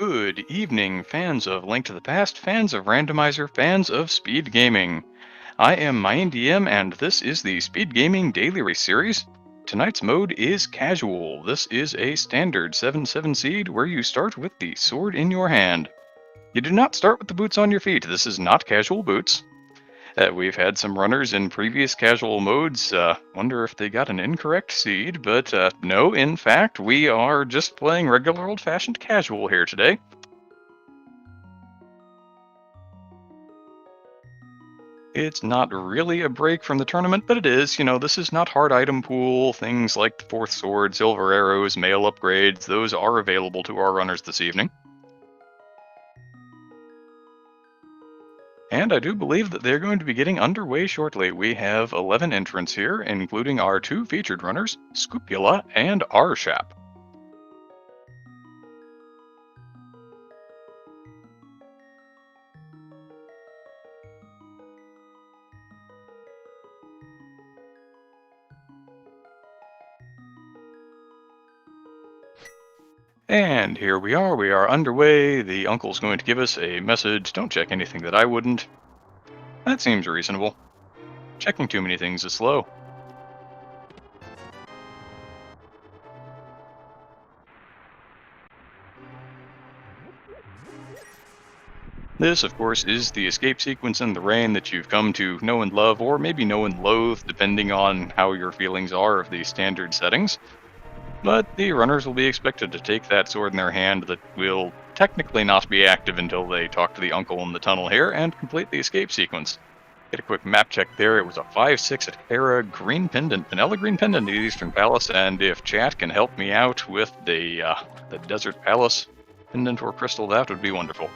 Good evening, fans of Link to the Past, fans of Randomizer, fans of speed gaming. I am Mayan DM, and this is the Speed Gaming Daily Race series. Tonight's mode is Casual. This is a standard 7/7 seed where you start with the sword in your hand. You do not start with the boots on your feet. This is not casual boots. We've had some runners in previous casual modes. Wonder if they got an incorrect seed, but no, in fact, we are just playing regular old-fashioned casual here today. It's not really a break from the tournament, but it is. This is not hard item pool. Things like the fourth sword, silver arrows, mail upgrades, those are available to our runners this evening. And I do believe that they're going to be getting underway shortly. We have 11 entrants here, including our two featured runners, Scupula and Arshap. And here we are underway. The uncle's going to give us a message. Don't check anything that I wouldn't. That seems reasonable. Checking too many things is slow. This, of course, is the escape sequence in the rain that you've come to know and love, or maybe know and loathe, depending on how your feelings are of the standard settings. But the runners will be expected to take that sword in their hand that will technically not be active until they talk to the uncle in the tunnel here and complete the escape sequence. Get a quick map check there. It was a 5/6 at Hera, green pendant, vanilla green pendant at Eastern Palace, and if chat can help me out with the Desert Palace pendant or crystal, that would be wonderful.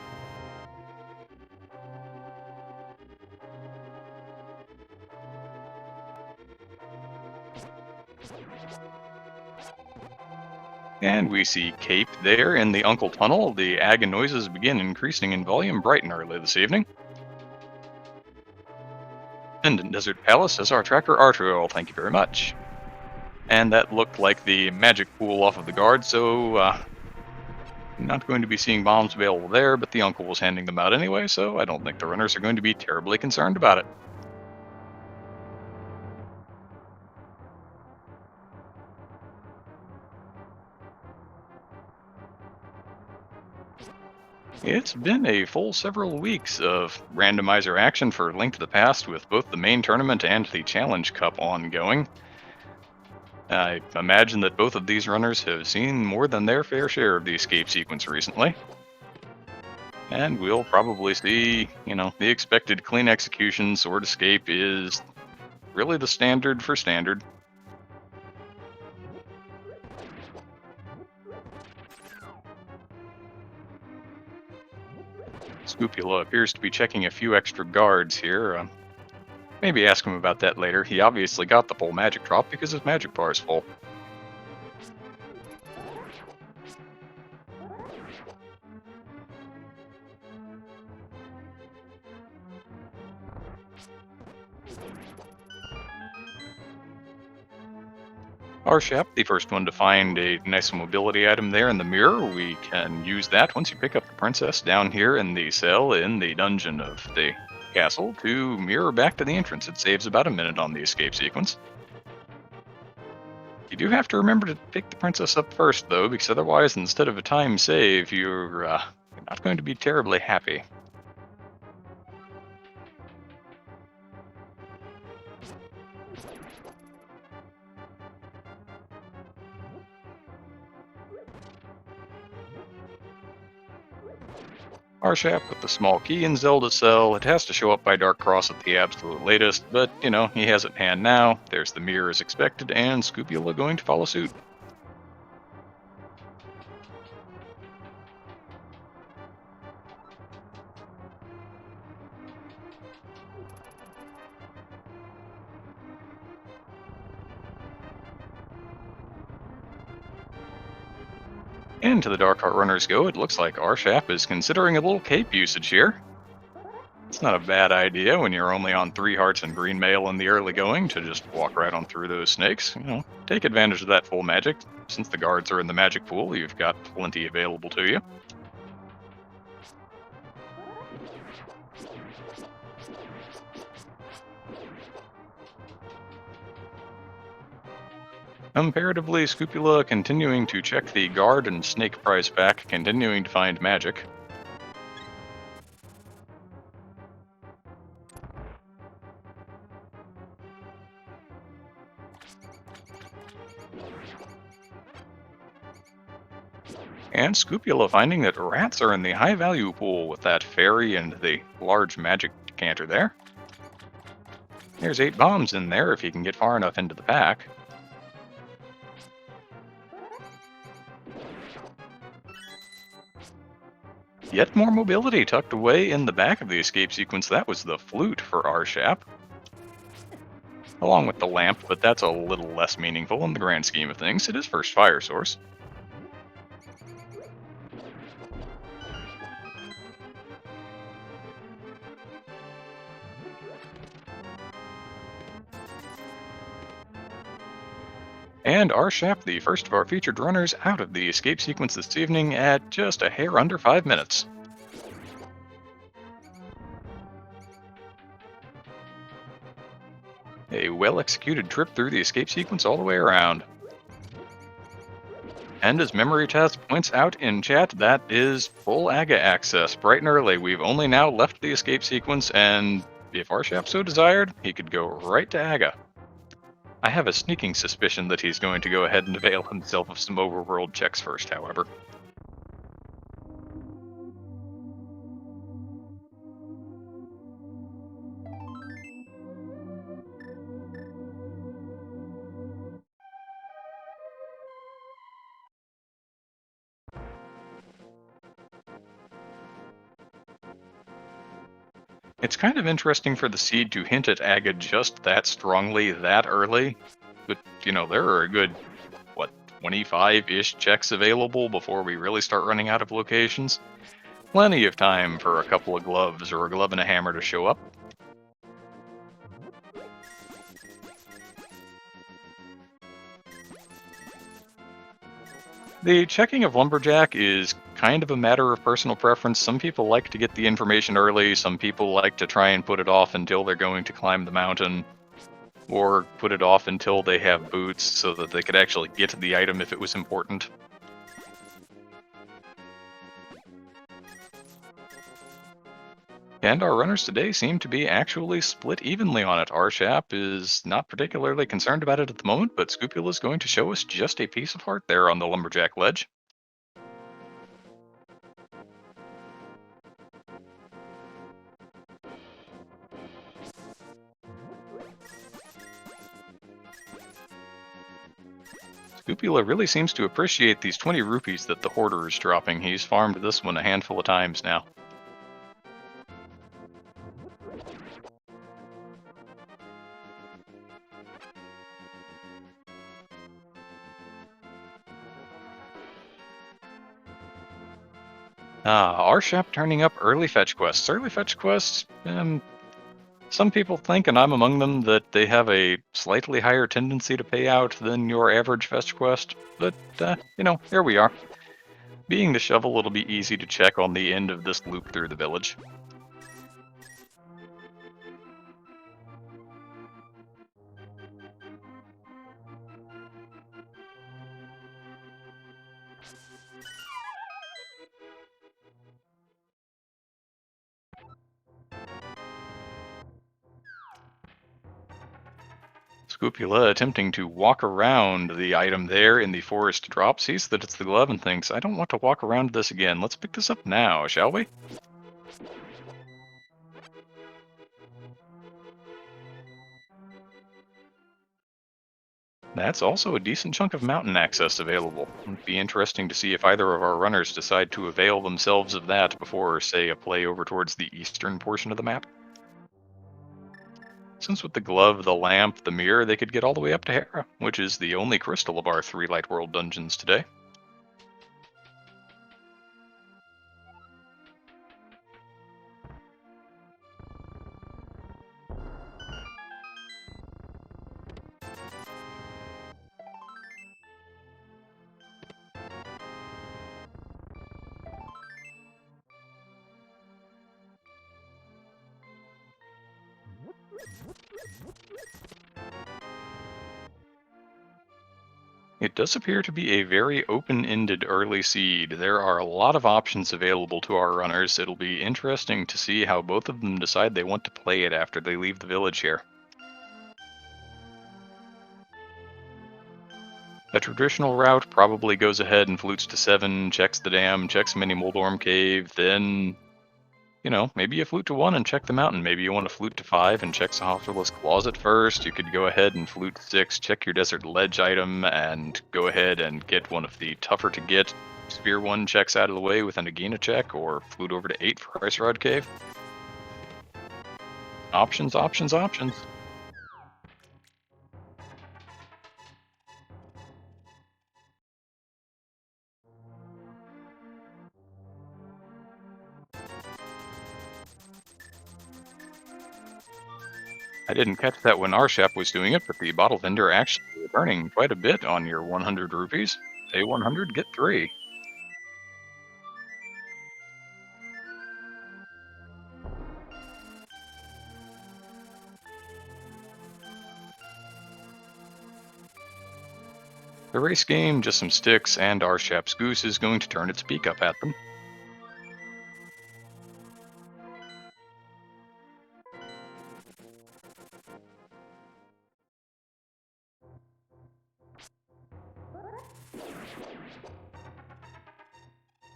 And we see Cape there in the Uncle Tunnel. The ag and noises begin increasing in volume bright and early this evening. Pendant Desert Palace as our tracker Arturo, thank you very much. And that looked like the magic pool off of the guard, so not going to be seeing bombs available there, but the uncle was handing them out anyway, so I don't think the runners are going to be terribly concerned about it. It's been a full several weeks of randomizer action for Link to the Past with both the main tournament and the Challenge Cup ongoing. I imagine that both of these runners have seen more than their fair share of the escape sequence recently. And we'll probably see, the expected clean execution sword escape is really the standard for standard. Scupula appears to be checking a few extra guards here. Maybe ask him about that later. He obviously got the full magic drop because his magic bar is full. Arshap, the first one to find a nice mobility item there in the mirror. We can use that once you pick up the princess down here in the cell in the dungeon of the castle to mirror back to the entrance. It saves about a minute on the escape sequence. You do have to remember to pick the princess up first, though, because otherwise, instead of a time save, you're not going to be terribly happy. Arshap with the small key in Zelda's cell. It has to show up by Dark Cross at the absolute latest, but, he has it in hand now. There's the mirror as expected, and Scupula going to follow suit. Into the Dark Heart runners go. It looks like Arshap is considering a little cape usage here. It's not a bad idea when you're only on 3 hearts and green mail in the early going to just walk right on through those snakes. Take advantage of that full magic. Since the guards are in the magic pool, you've got plenty available to you. Comparatively, Scupula continuing to check the guard and snake prize pack, continuing to find magic. And Scupula finding that rats are in the high value pool with that fairy and the large magic decanter there. There's 8 bombs in there if he can get far enough into the pack. Yet more mobility tucked away in the back of the escape sequence. That was the flute for Arshap. Along with the lamp, but that's a little less meaningful in the grand scheme of things. It is first fire source. And Arshap, the first of our featured runners, out of the escape sequence this evening at just a hair under 5 minutes. A well-executed trip through the escape sequence all the way around. And as Memory Test points out in chat, that is full AGA access, bright and early. We've only now left the escape sequence, and if Arshap so desired, he could go right to AGA. I have a sneaking suspicion that he's going to go ahead and avail himself of some overworld checks first, however. It's kind of interesting for the seed to hint at AGA just that strongly, that early. But, there are a good, 25-ish checks available before we really start running out of locations. Plenty of time for a couple of gloves or a glove and a hammer to show up. The checking of Lumberjack is kind of a matter of personal preference. Some people like to get the information early, some people like to try and put it off until they're going to climb the mountain, or put it off until they have boots so that they could actually get the item if it was important. And our runners today seem to be actually split evenly on it. Arshap is not particularly concerned about it at the moment, but Scupula is going to show us just a piece of heart there on the Lumberjack ledge. Scupula really seems to appreciate these 20 rupees that the Hoarder is dropping. He's farmed this one a handful of times now. Arshap turning up early fetch quests. Early fetch quests, some people think, and I'm among them, that they have a slightly higher tendency to pay out than your average fetch quest. But, here we are. Being the shovel, it'll be easy to check on the end of this loop through the village. Scupula attempting to walk around the item there in the forest drop, sees that it's the glove and thinks, I don't want to walk around this again. Let's pick this up now, shall we? That's also a decent chunk of mountain access available. It'd be interesting to see if either of our runners decide to avail themselves of that before, say, a play over towards the eastern portion of the map. Since with the glove, the lamp, the mirror, they could get all the way up to Hera, which is the only crystal of our 3 Light World dungeons today. It does appear to be a very open-ended early seed. There are a lot of options available to our runners. It'll be interesting to see how both of them decide they want to play it after they leave the village here. A traditional route probably goes ahead and flutes to 7, checks the dam, checks Mini Moldorm Cave, then, maybe you flute to 1 and check the mountain. Maybe you want to flute to 5 and check Sahasrah's Closet first. You could go ahead and flute to 6, check your Desert Ledge item, and go ahead and get one of the tougher to get Sphere 1 checks out of the way with a Nagina check, or flute over to 8 for Ice Rod Cave. Options, options, options. I didn't catch that when our chef was doing it, but the bottle vendor actually earning quite a bit on your 100 rupees. Pay 100, get 3. The race game, just some sticks, and our chef's goose is going to turn its beak up at them.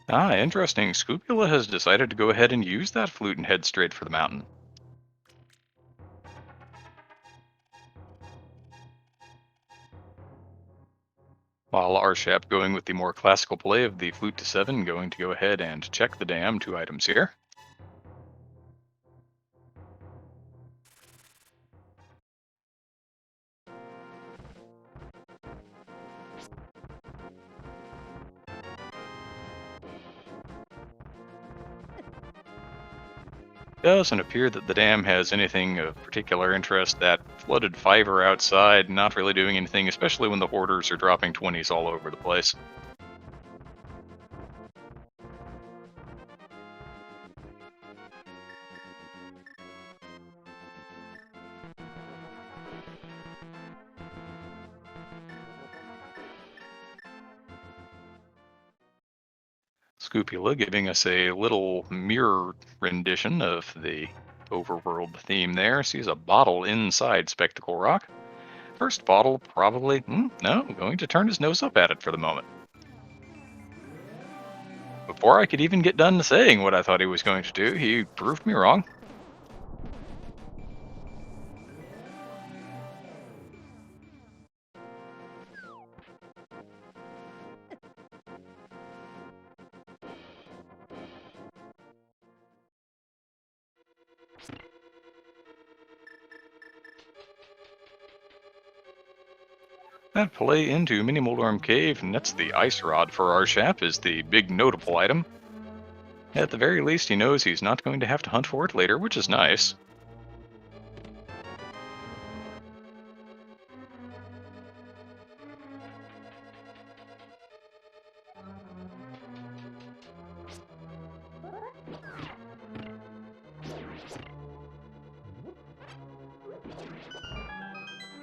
Ah, interesting. Scupula has decided to go ahead and use that flute and head straight for the mountain. While Arshap going with the more classical play of the flute to 7, going to go ahead and check the dam, 2 items here. Doesn't appear that the dam has anything of particular interest. That flooded fiver outside, not really doing anything, especially when the hoarders are dropping 20s all over the place. Scupula giving us a little mirror rendition of the overworld theme there. Sees a bottle inside Spectacle Rock. First bottle, probably, no, going to turn his nose up at it for the moment. Before I could even get done saying what I thought he was going to do, he proved me wrong. That play into Mini Moldorm Cave nets the Ice Rod for Arshap is the big notable item. At the very least, he knows he's not going to have to hunt for it later, which is nice.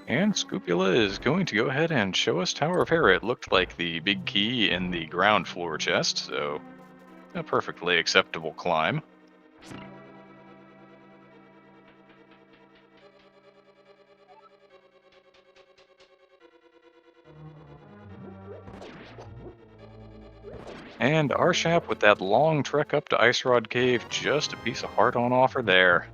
And Scupula is going to go ahead and show us Tower of Hera. It looked like the big key in the ground floor chest, so a perfectly acceptable climb. And Arshap with that long trek up to Ice Rod Cave, just a piece of heart on offer there.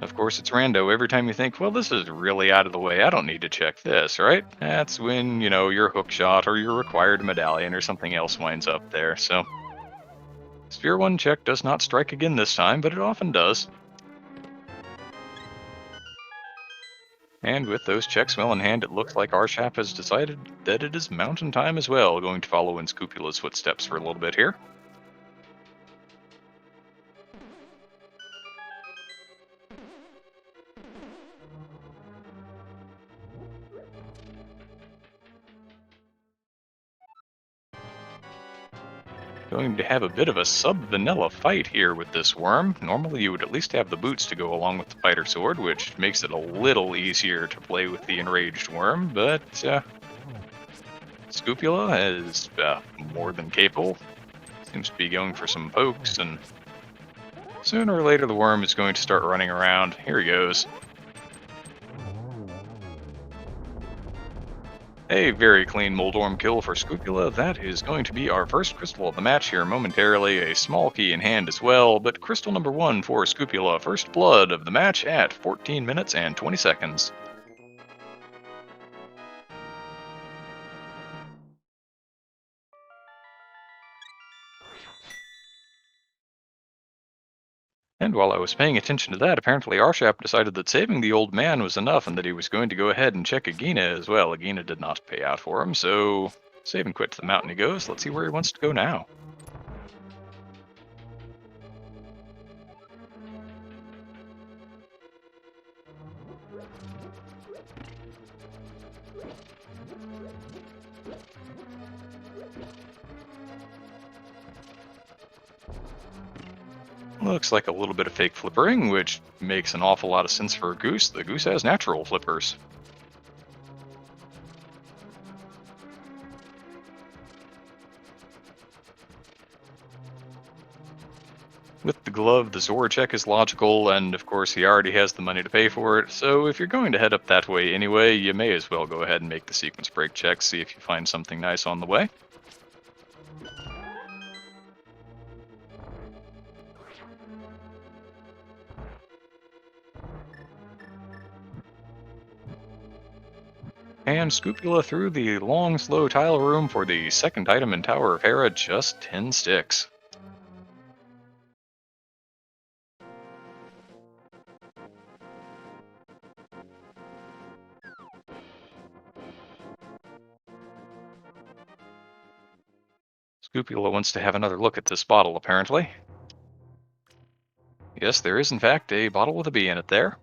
Of course, it's rando. Every time you think, well, this is really out of the way, I don't need to check this, right? That's when, your hook shot or your required medallion or something else winds up there, so. Sphere 1 check does not strike again this time, but it often does. And with those checks well in hand, it looks like Arshap has decided that it is mountain time as well, going to follow in Scupula's footsteps for a little bit here. Going to have a bit of a sub-vanilla fight here with this worm. Normally you would at least have the boots to go along with the fighter sword, which makes it a little easier to play with the enraged worm, but Scupula is more than capable. Seems to be going for some pokes, and sooner or later the worm is going to start running around. Here he goes. A very clean Moldorm kill for Scupula. That is going to be our first crystal of the match here momentarily. A small key in hand as well, but crystal number 1 for Scupula. First blood of the match at 14 minutes and 20 seconds. And while I was paying attention to that, apparently Arshap decided that saving the old man was enough and that he was going to go ahead and check Agina as well. Agina did not pay out for him, so save and quit to the mountain he goes. Let's see where he wants to go now. Looks like a little bit of fake flippering, which makes an awful lot of sense for a goose. The goose has natural flippers. With the glove, the Zora check is logical, and of course he already has the money to pay for it, so if you're going to head up that way anyway, you may as well go ahead and make the sequence break check, see if you find something nice on the way. And Scupula through the long, slow tile room for the second item in Tower of Hera, just 10 sticks. Scupula wants to have another look at this bottle, apparently. Yes, there is in fact a bottle with a bee in it there.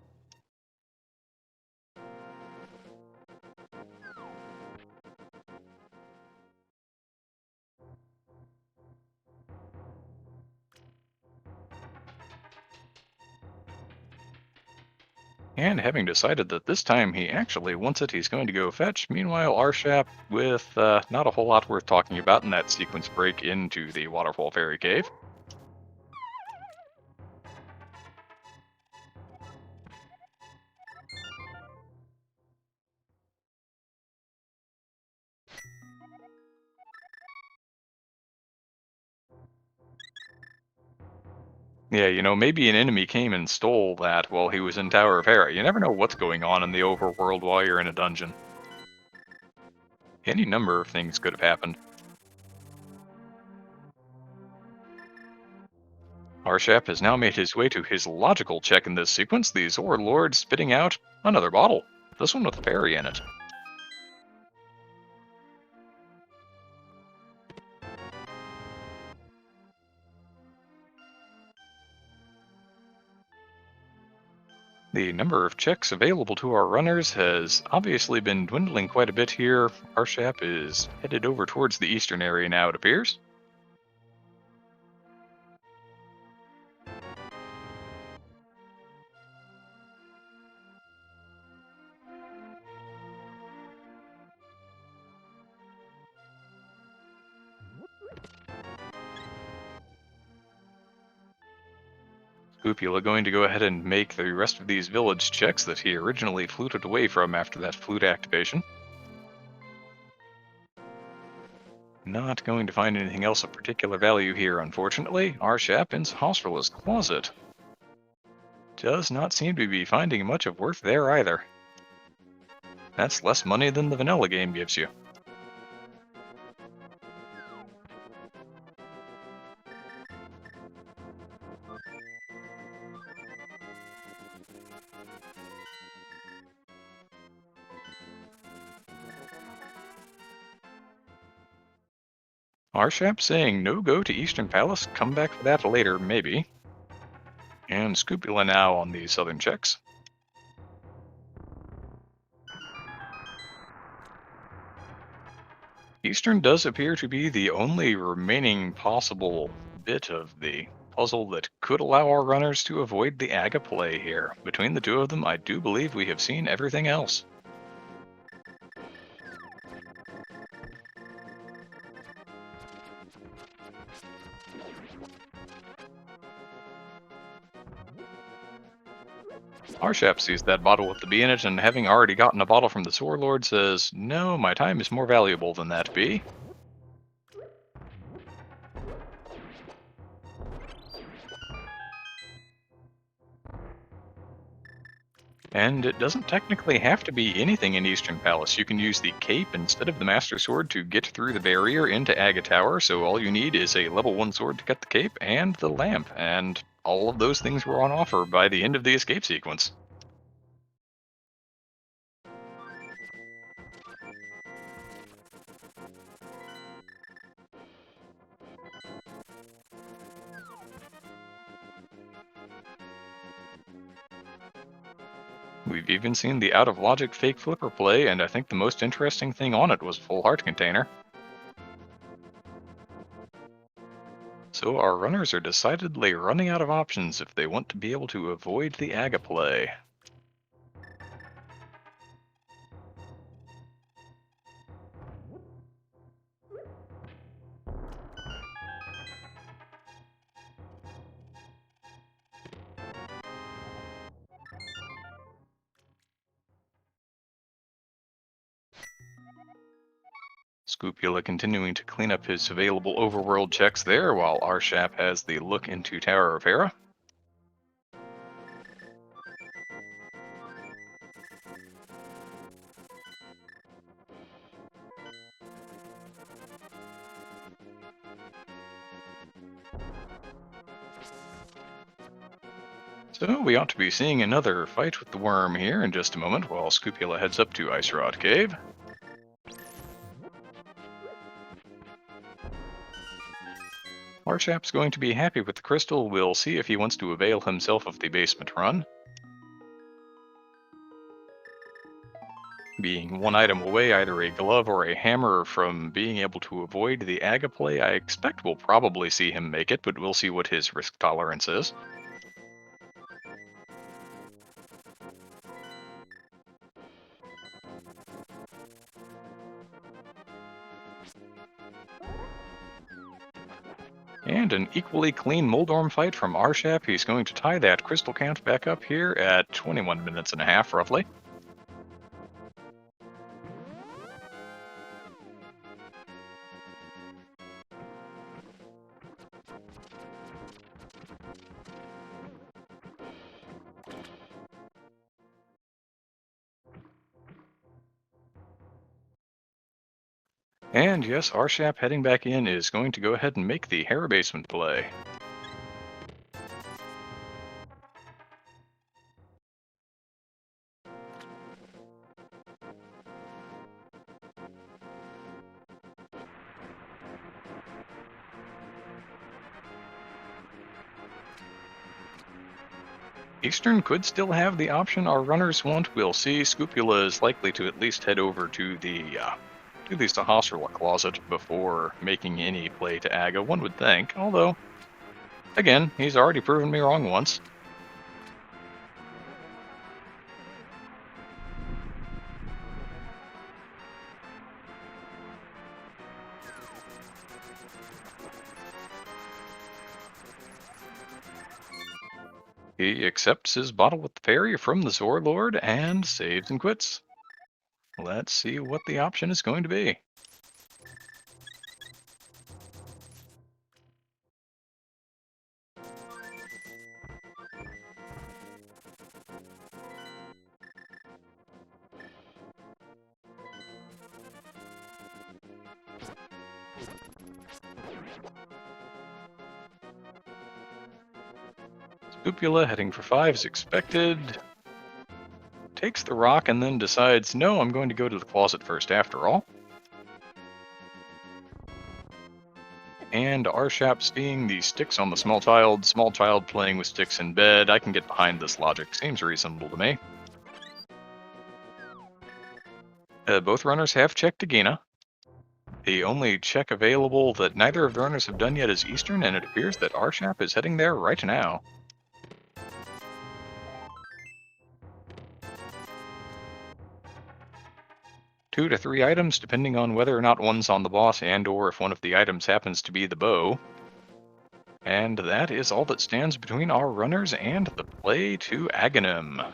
And having decided that this time he actually wants it, he's going to go fetch. Meanwhile, Arshap, with not a whole lot worth talking about in that sequence break into the Waterfall Fairy Cave. Yeah, you know, maybe an enemy came and stole that while he was in Tower of Hera. You never know what's going on in the overworld while you're in a dungeon. Any number of things could have happened. Arshap has now made his way to his logical check in this sequence, the Zor Lord spitting out another bottle. This one with a fairy in it. The number of checks available to our runners has obviously been dwindling quite a bit here. Arshap is headed over towards the eastern area now, it appears. Scupula going to go ahead and make the rest of these village checks that he originally fluted away from after that flute activation. Not going to find anything else of particular value here, unfortunately. Arshap in Hospitaler's closet. Does not seem to be finding much of worth there either. That's less money than the vanilla game gives you. Arshap saying no go to Eastern Palace, come back for that later, maybe. And Scupula now on the southern checks. Eastern does appear to be the only remaining possible bit of the puzzle that could allow our runners to avoid the Aga play here. Between the two of them, I do believe we have seen everything else. Arshap sees that bottle with the bee in it, and having already gotten a bottle from the Sword Lord, says, "No, my time is more valuable than that bee." And it doesn't technically have to be anything in Eastern Palace. You can use the cape instead of the Master Sword to get through the barrier into Aga Tower, so all you need is a level 1 sword to cut the cape and the lamp, and all of those things were on offer by the end of the escape sequence. We've even seen the out of logic fake flipper play, and I think the most interesting thing on it was full heart container. So our runners are decidedly running out of options if they want to be able to avoid the Aga play. Scupula continuing to clean up his available overworld checks there, while Arshap has the look into Tower of Hera. So we ought to be seeing another fight with the worm here in just a moment, while Scupula heads up to Ice Rod Cave. Arshap's going to be happy with the crystal. We'll see if he wants to avail himself of the basement run. Being one item away, either a glove or a hammer from being able to avoid the Aga play, I expect we'll probably see him make it, but we'll see what his risk tolerance is. And an equally clean Moldorm fight from Arshap. He's going to tie that crystal count back up here at 21 minutes and a half, roughly. And yes, Arshap heading back in is going to go ahead and make the Hera basement play. Eastern could still have the option our runners want. We'll see. Scupula is likely to at least head over to the Sahasrahla closet before making any play to Aga, one would think. Although, again, he's already proven me wrong once. He accepts his bottle with the fairy from the Sword Lord and saves and quits. Let's see what the option is going to be. Scupula heading for 5 is expected. Takes the rock and then decides, no, I'm going to go to the closet first after all. And Arshap seeing the sticks on the small child playing with sticks in bed. I can get behind this logic, seems reasonable to me. Both runners have checked Agina. The only check available that neither of the runners have done yet is Eastern, and it appears that Arshap is heading there right now. Two to three items, depending on whether or not one's on the boss and or if one of the items happens to be the bow. And that is all that stands between our runners and the play to Aghanim.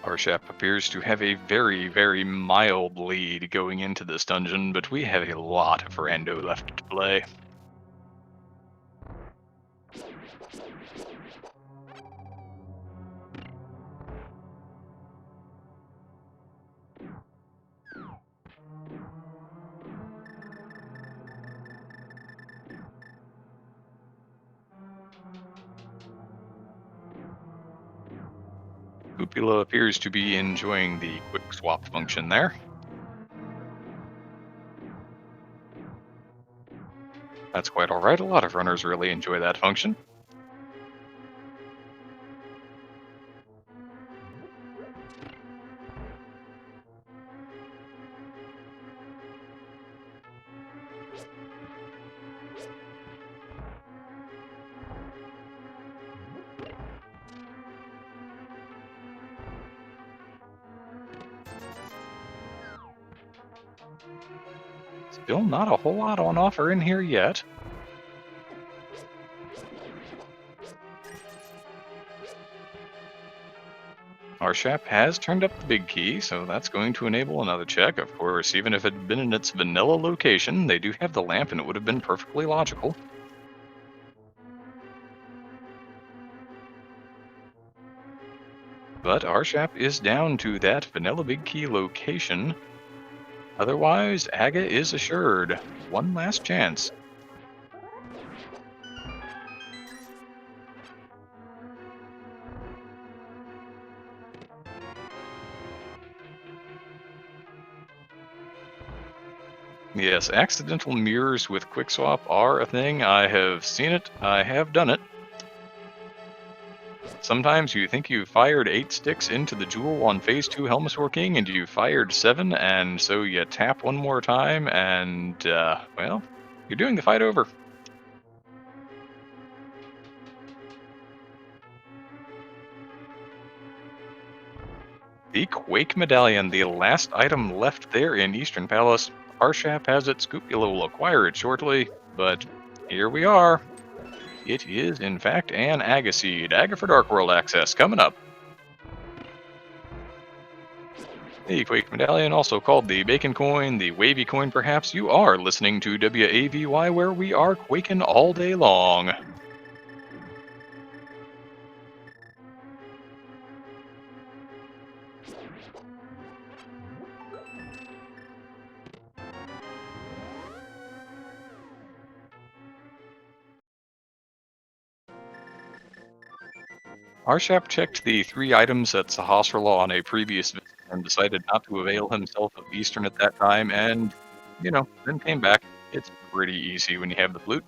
Arshap appears to have a very, very mild lead going into this dungeon, but we have a lot of rando left to play. Cupula appears to be enjoying the quick swap function there. That's quite alright, a lot of runners really enjoy that function. Still not a whole lot on offer in here yet. Arshap has turned up the big key, so that's going to enable another check. Of course, even if it had been in its vanilla location, they do have the lamp and it would have been perfectly logical. But Arshap is down to that vanilla big key location. Otherwise, Aga is assured. One last chance. Yes, accidental mirrors with quick swap are a thing. I have seen it. I have done it. Sometimes you think you fired 8 sticks into the jewel on phase 2 Helmasaur King and you fired 7, and so you tap one more time and, well, you're doing the fight over. The Quake Medallion, the last item left there in Eastern Palace. Arshap has it, Scupula will acquire it shortly, but here we are. It is, in fact, an Aga Seed. Aga for Dark World access coming up. The Quake Medallion, also called the Bacon Coin, the Wavy Coin perhaps. You are listening to WAVY, where we are quaking all day long. Arshap checked the 3 items at Sahasrahla on a previous visit and decided not to avail himself of Eastern at that time, and, then came back. It's pretty easy when you have the flute.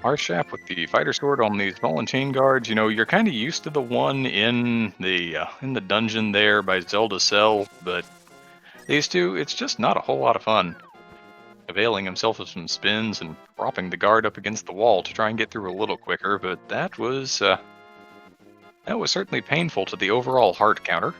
Arshap with the fighter sword on these fallen chain guards. You're kind of used to the one in the dungeon there by Zelda Cell, but these two, it's just not a whole lot of fun. Availing himself of some spins and propping the guard up against the wall to try and get through a little quicker, but that was certainly painful to the overall heart counter.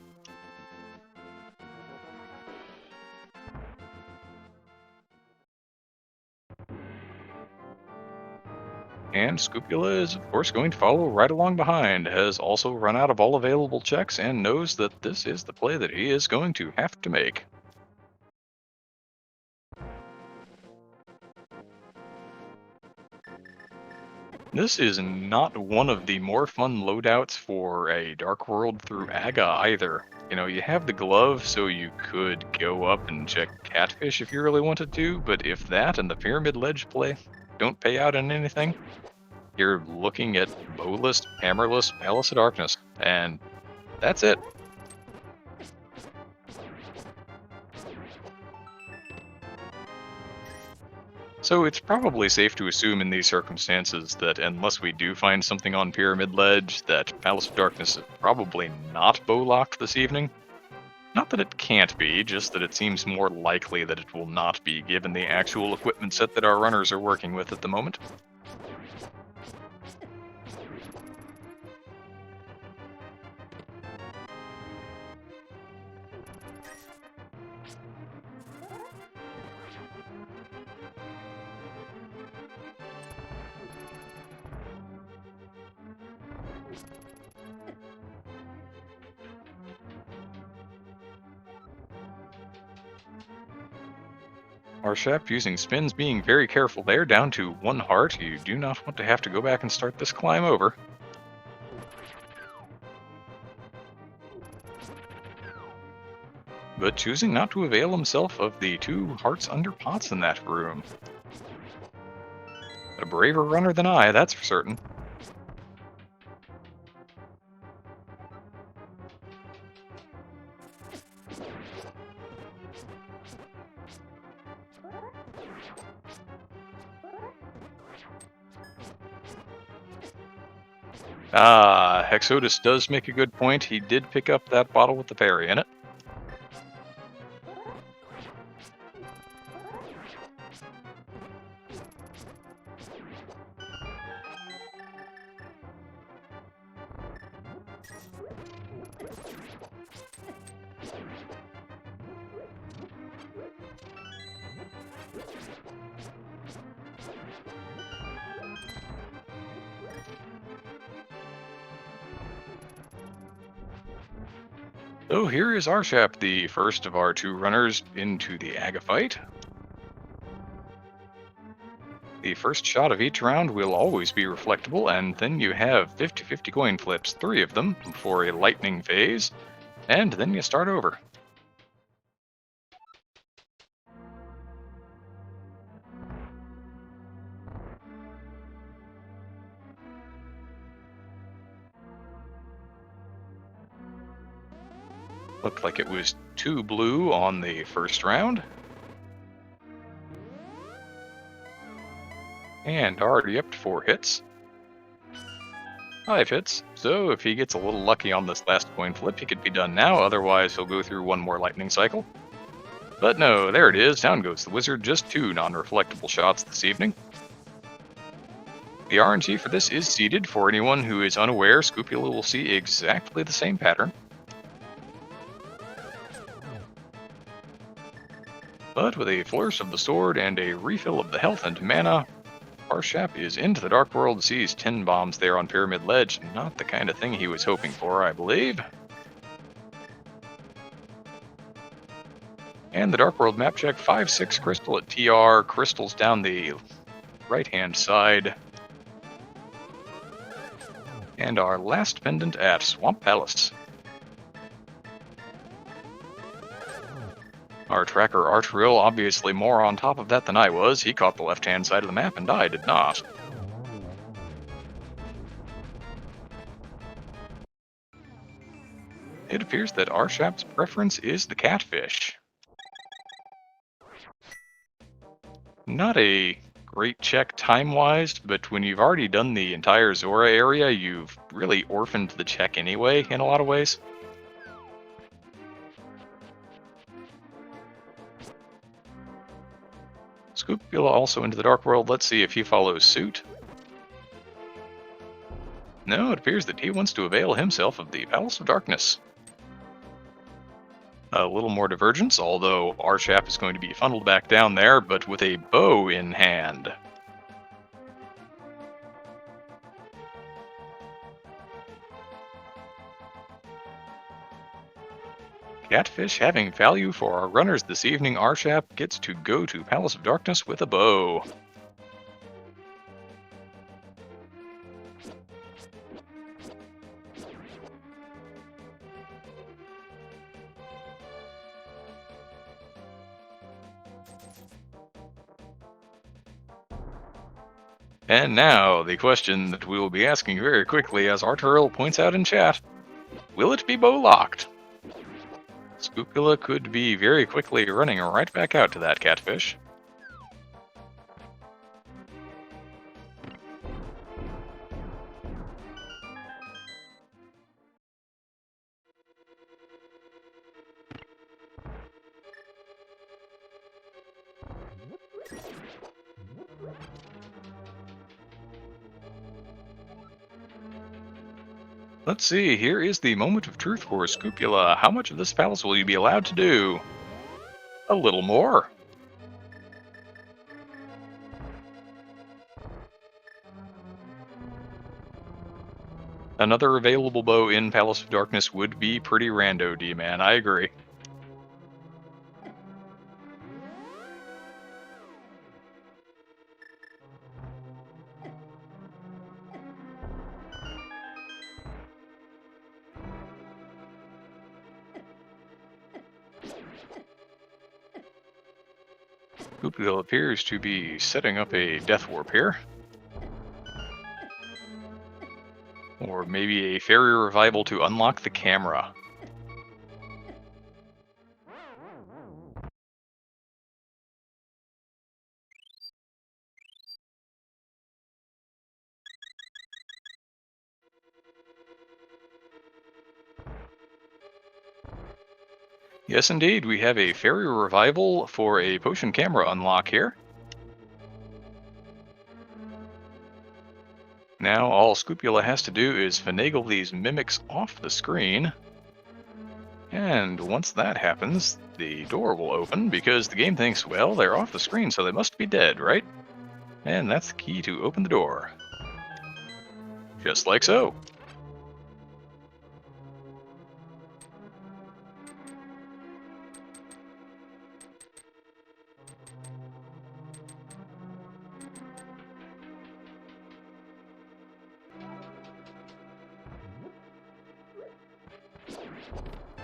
And Scupula is, of course, going to follow right along behind, has also run out of all available checks, and knows that this is the play that he is going to have to make. This is not one of the more fun loadouts for a Dark World through Aga either. You know, you have the glove, so you could go up and check Catfish if you really wanted to, but if that and the Pyramid Ledge play don't pay out in anything, you're looking at bowless, hammerless Palace of Darkness, and that's it. So it's probably safe to assume in these circumstances that unless we do find something on Pyramid Ledge, that Palace of Darkness is probably not bow-locked this evening. Not that it can't be, just that it seems more likely that it will not be given the actual equipment set that our runners are working with at the moment. Our chef using spins, being very careful there, down to 1 heart. You do not want to have to go back and start this climb over. But choosing not to avail himself of the 2 hearts under pots in that room. A braver runner than I, that's for certain. Ah, Hexodus does make a good point. He did pick up that bottle with the fairy in it. So here is Arshap, the first of our 2 runners into the Aga fight. The first shot of each round will always be reflectable, and then you have 50-50 coin flips, 3 of them, for a lightning phase, and then you start over. Looked like it was 2 blue on the first round. And already up to 4 hits. 5 hits, so if he gets a little lucky on this last coin flip, he could be done now, otherwise he'll go through 1 more lightning cycle. But no, there it is, down goes the wizard, just 2 non-reflectable shots this evening. The RNG for this is seeded. For anyone who is unaware, Scoopula will see exactly the same pattern. But with a flourish of the sword and a refill of the health and mana, Arshap is into the Dark World, sees 10 bombs there on Pyramid Ledge. Not the kind of thing he was hoping for, I believe. And the Dark World map check, 5-6 crystal at TR, crystals down the right-hand side. And our last pendant at Swamp Palace. Our tracker Archrill obviously more on top of that than I was. He caught the left-hand side of the map and I did not. It appears that Arshap's preference is the catfish. Not a great check time-wise, but when you've already done the entire Zora area, you've really orphaned the check anyway, in a lot of ways. Scoopula also into the Dark World. Let's see if he follows suit. No, it appears that he wants to avail himself of the Palace of Darkness. A little more divergence, although Arshap is going to be funneled back down there, but with a bow in hand. Catfish having value for our runners this evening, Arshap gets to go to Palace of Darkness with a bow. And now, the question that we will be asking very quickly, as Arturil points out in chat, will it be bow locked? Scoopula could be very quickly running right back out to that catfish. Let's see, here is the moment of truth for Scoopula. How much of this palace will you be allowed to do? A little more. Another available bow in Palace of Darkness would be pretty rando, D-Man. I agree. Scoopula appears to be setting up a death warp here. Or maybe a fairy revival to unlock the camera. Yes, indeed, we have a fairy revival for a potion camera unlock here. Now all Scoopula has to do is finagle these mimics off the screen. And once that happens, the door will open because the game thinks, well, they're off the screen, so they must be dead, right? And that's the key to open the door. Just like so.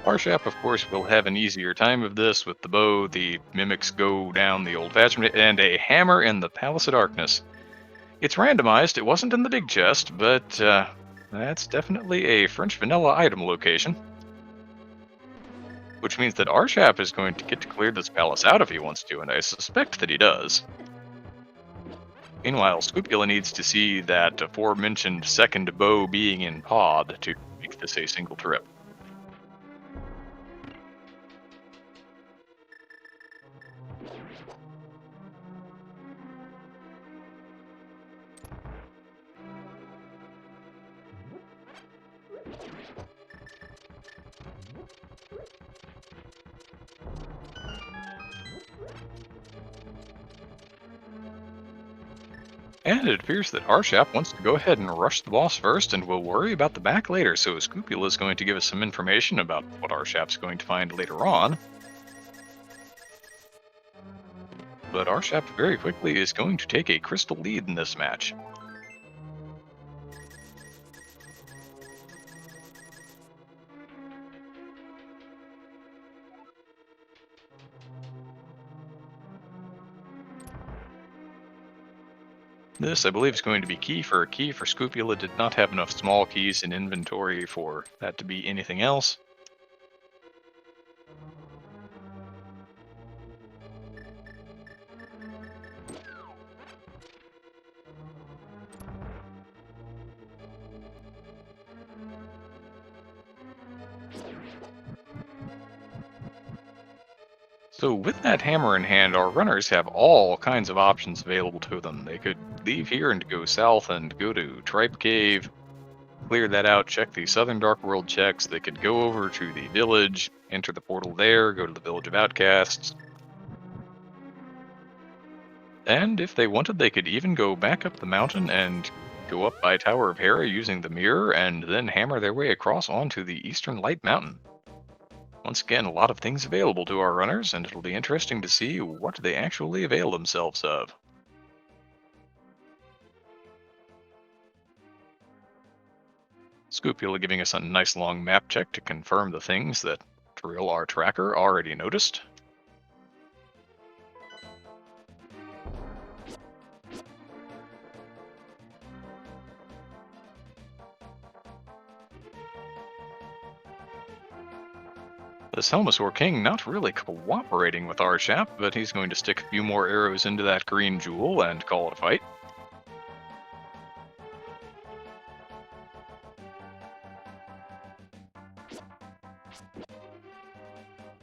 Arshap, of course, will have an easier time of this with the bow, the mimics go down the old-fashioned, and a hammer in the Palace of Darkness. It's randomized, it wasn't in the dig chest, but that's definitely a French vanilla item location. Which means that Arshap is going to get to clear this palace out if he wants to, and I suspect that he does. Meanwhile, Scoopula needs to see that aforementioned second bow being in pod to make this a single trip. And it appears that Arshap wants to go ahead and rush the boss first, and we'll worry about the back later, so Scoopula is going to give us some information about what Arshap's going to find later on. But Arshap very quickly is going to take a crystal lead in this match. This, I believe, is going to be key for a key, for Scoopula did not have enough small keys in inventory for that to be anything else. So with that hammer in hand, our runners have all kinds of options available to them. They could leave here and go south and go to Tripe Cave, clear that out, check the Southern Dark World checks. They could go over to the village, enter the portal there, go to the Village of Outcasts. And if they wanted, they could even go back up the mountain and go up by Tower of Hera using the mirror, and then hammer their way across onto the Eastern Light Mountain. Once again, a lot of things available to our runners, and it'll be interesting to see what they actually avail themselves of. Scoopula giving us a nice long map check to confirm the things that Drill, our tracker, already noticed. This Helmosaur King not really cooperating with Arshap, but he's going to stick a few more arrows into that green jewel and call it a fight.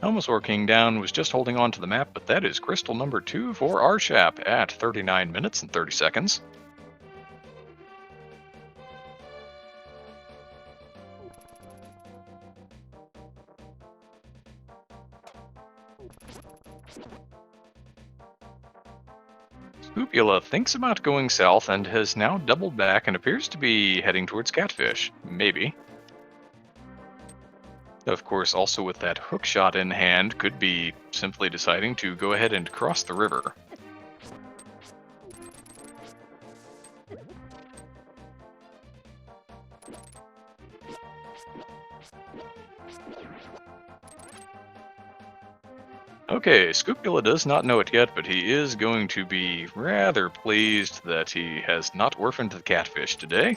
Helmosaur King down was just holding on to the map, but that is crystal number 2 for Arshap at 39 minutes and 30 seconds. Spoopula thinks about going south and has now doubled back and appears to be heading towards Catfish. Maybe. Of course, also with that hook shot in hand, could be simply deciding to go ahead and cross the river. Okay, Scoopula does not know it yet, but he is going to be rather pleased that he has not orphaned the catfish today.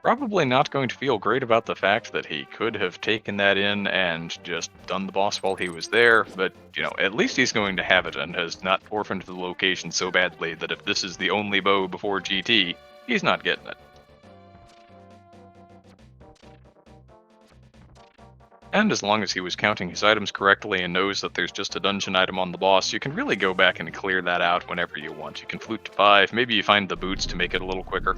Probably not going to feel great about the fact that he could have taken that in and just done the boss while he was there, but, you know, at least he's going to have it and has not orphaned the location so badly that if this is the only bow before GT, he's not getting it. And as long as he was counting his items correctly and knows that there's just a dungeon item on the boss, you can really go back and clear that out whenever you want. You can flute to 5, maybe you find the boots to make it a little quicker.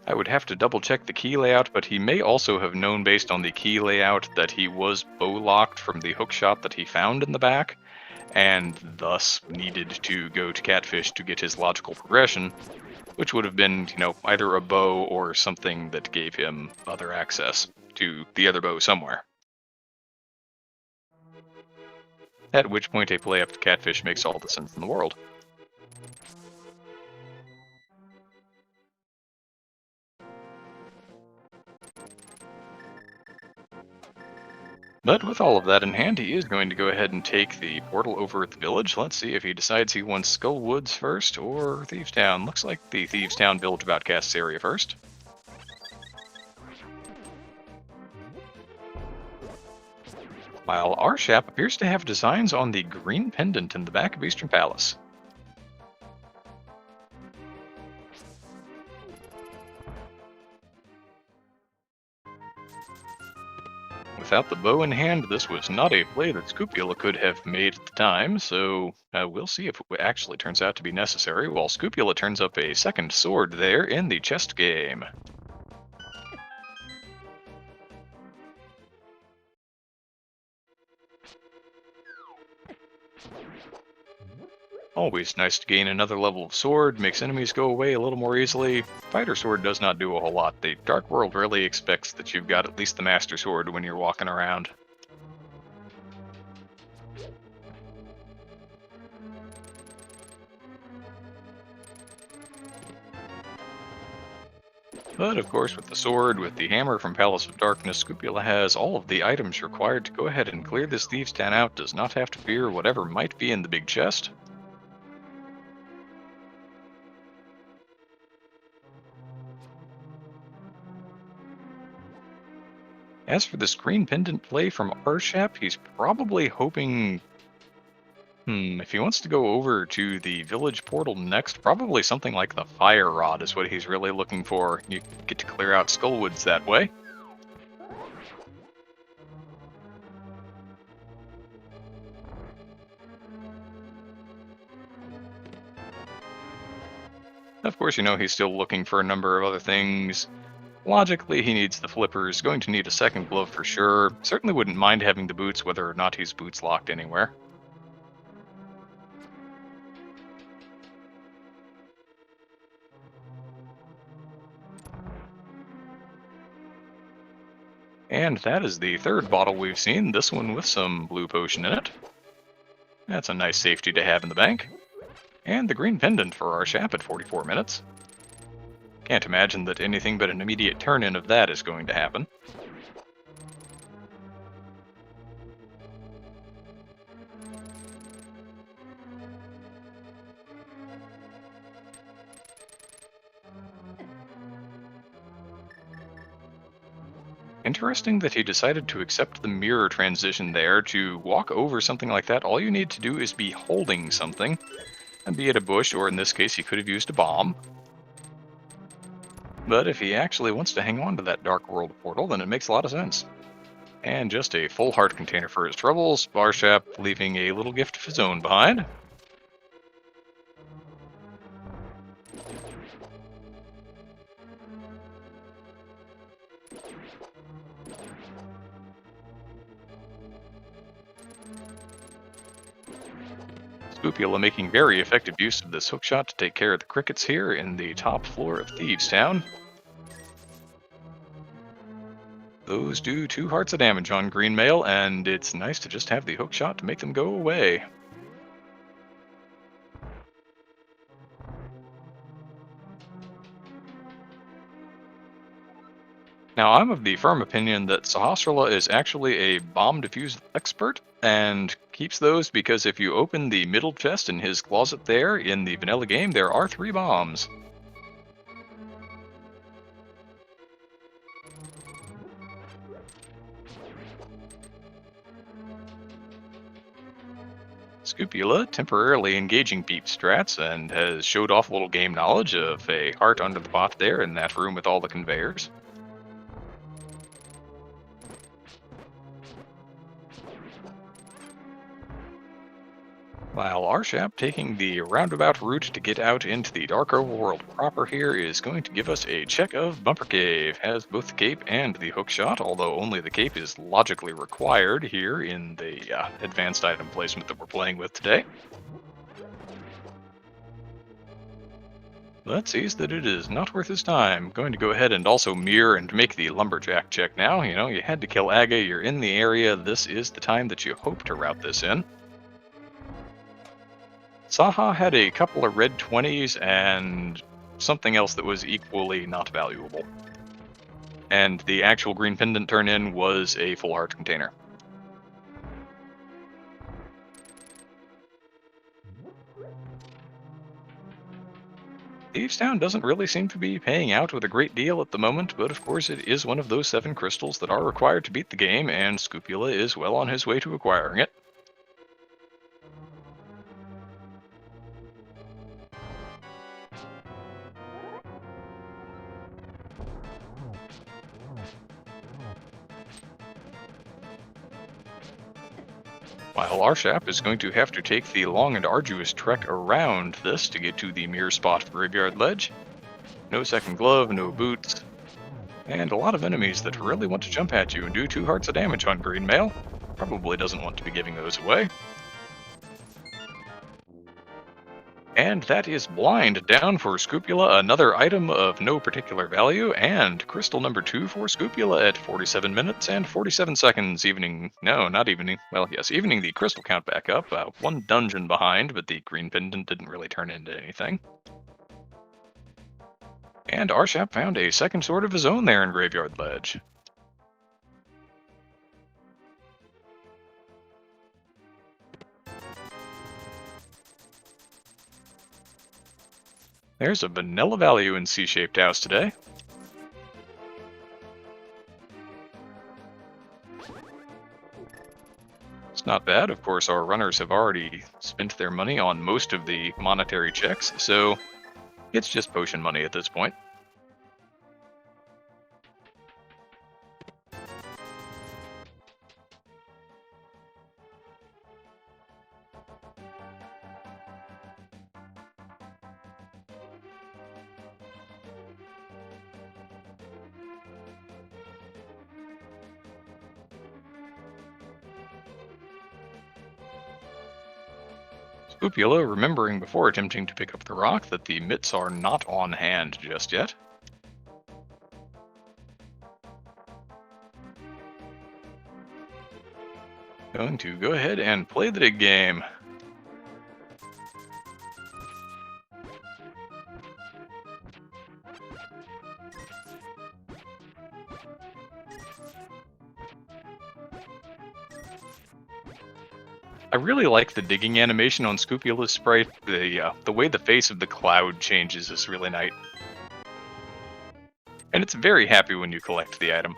I would have to double check the key layout, but he may also have known based on the key layout that he was bow locked from the hookshot that he found in the back, and thus needed to go to Catfish to get his logical progression, which would have been, you know, either a bow or something that gave him other access to the other bow somewhere. At which point a play up to Catfish makes all the sense in the world. But with all of that in hand, he is going to go ahead and take the portal over at the village. Let's see if he decides he wants Skull Woods first or Thieves Town. Looks like the Thieves Town village of Outcasts area first. While Arshap appears to have designs on the green pendant in the back of Eastern Palace. Without the bow in hand, this was not a play that Scoopula could have made at the time, so we'll see if it actually turns out to be necessary, while Scoopula turns up a second sword there in the chest game. Always nice to gain another level of sword, makes enemies go away a little more easily. Fighter sword does not do a whole lot. The Dark World really expects that you've got at least the Master Sword when you're walking around. But of course, with the sword, with the hammer from Palace of Darkness, Scoopula has all of the items required to go ahead and clear this Thieves' Town out, does not have to fear whatever might be in the big chest. As for the screen pendant play from Arshap, he's probably hoping... if he wants to go over to the village portal next, probably something like the Fire Rod is what he's really looking for. You get to clear out Skullwoods that way. Of course, you know, he's still looking for a number of other things. Logically, he needs the flippers, going to need a second glove for sure. Certainly wouldn't mind having the boots, whether or not his boots locked anywhere. And that is the third bottle we've seen, this one with some blue potion in it. That's a nice safety to have in the bank. And the green pendant for our Shap at 44 minutes. Can't imagine that anything but an immediate turn-in of that is going to happen. Interesting that he decided to accept the mirror transition there. To walk over something like that, all you need to do is be holding something, and be it a bush, or in this case he could have used a bomb. But if he actually wants to hang on to that Dark World portal, then it makes a lot of sense. And just a full heart container for his troubles, Barshap leaving a little gift of his own behind. Spoopula making very effective use of this hookshot to take care of the crickets here in the top floor of Thieves Town. Those do 2 hearts of damage on green mail, and it's nice to just have the hookshot to make them go away. Now, I'm of the firm opinion that Sahasrara is actually a bomb defuse expert, and keeps those because if you open the middle chest in his closet there in the vanilla game, there are 3 bombs. Scupula temporarily engaging Beep strats and has showed off a little game knowledge of a heart under the pot there in that room with all the conveyors. While Arshap taking the roundabout route to get out into the dark overworld proper here is going to give us a check of Bumper Cave. Has both the cape and the hookshot, although only the cape is logically required here in the advanced item placement that we're playing with today. But sees that it is not worth his time. Going to go ahead and also mirror and make the lumberjack check now. You know, you had to kill Aga, you're in the area, this is the time that you hope to route this in. Saha had a couple of red 20s and something else that was equally not valuable. And the actual green pendant turn-in was a full heart container. Thieves Town doesn't really seem to be paying out with a great deal at the moment, but of course it is one of those 7 crystals that are required to beat the game, and Scupula is well on his way to acquiring it. While Arshap is going to have to take the long and arduous trek around this to get to the mirror spot Graveyard Ledge. No second glove, no boots, and a lot of enemies that really want to jump at you and do 2 hearts of damage on green mail. Probably doesn't want to be giving those away. And that is blind down for Scupula, another item of no particular value, and crystal number 2 for Scupula at 47 minutes and 47 seconds, evening the crystal count back up, 1 dungeon behind, but the green pendant didn't really turn into anything. And Arshap found a second sword of his own there in Graveyard Ledge. There's a vanilla value in C-shaped house today. It's not bad. Of course, our runners have already spent their money on most of the monetary checks, so it's just potion money at this point. Spoopula remembering before attempting to pick up the rock that the mitts are not on hand just yet. Going to go ahead and play the big game. I really like the digging animation on Scupula's sprite. The way the face of the cloud changes is really nice. And it's very happy when you collect the item.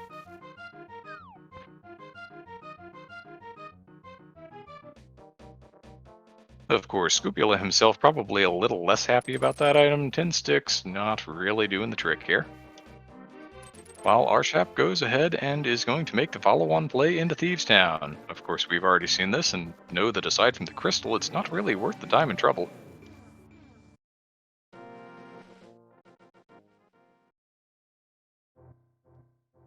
Of course, Scupula himself probably a little less happy about that item. 10 sticks, not really doing the trick here. While Arshap goes ahead and is going to make the follow-on play into Thieves' Town. Of course, we've already seen this and know that aside from the crystal, it's not really worth the time and trouble.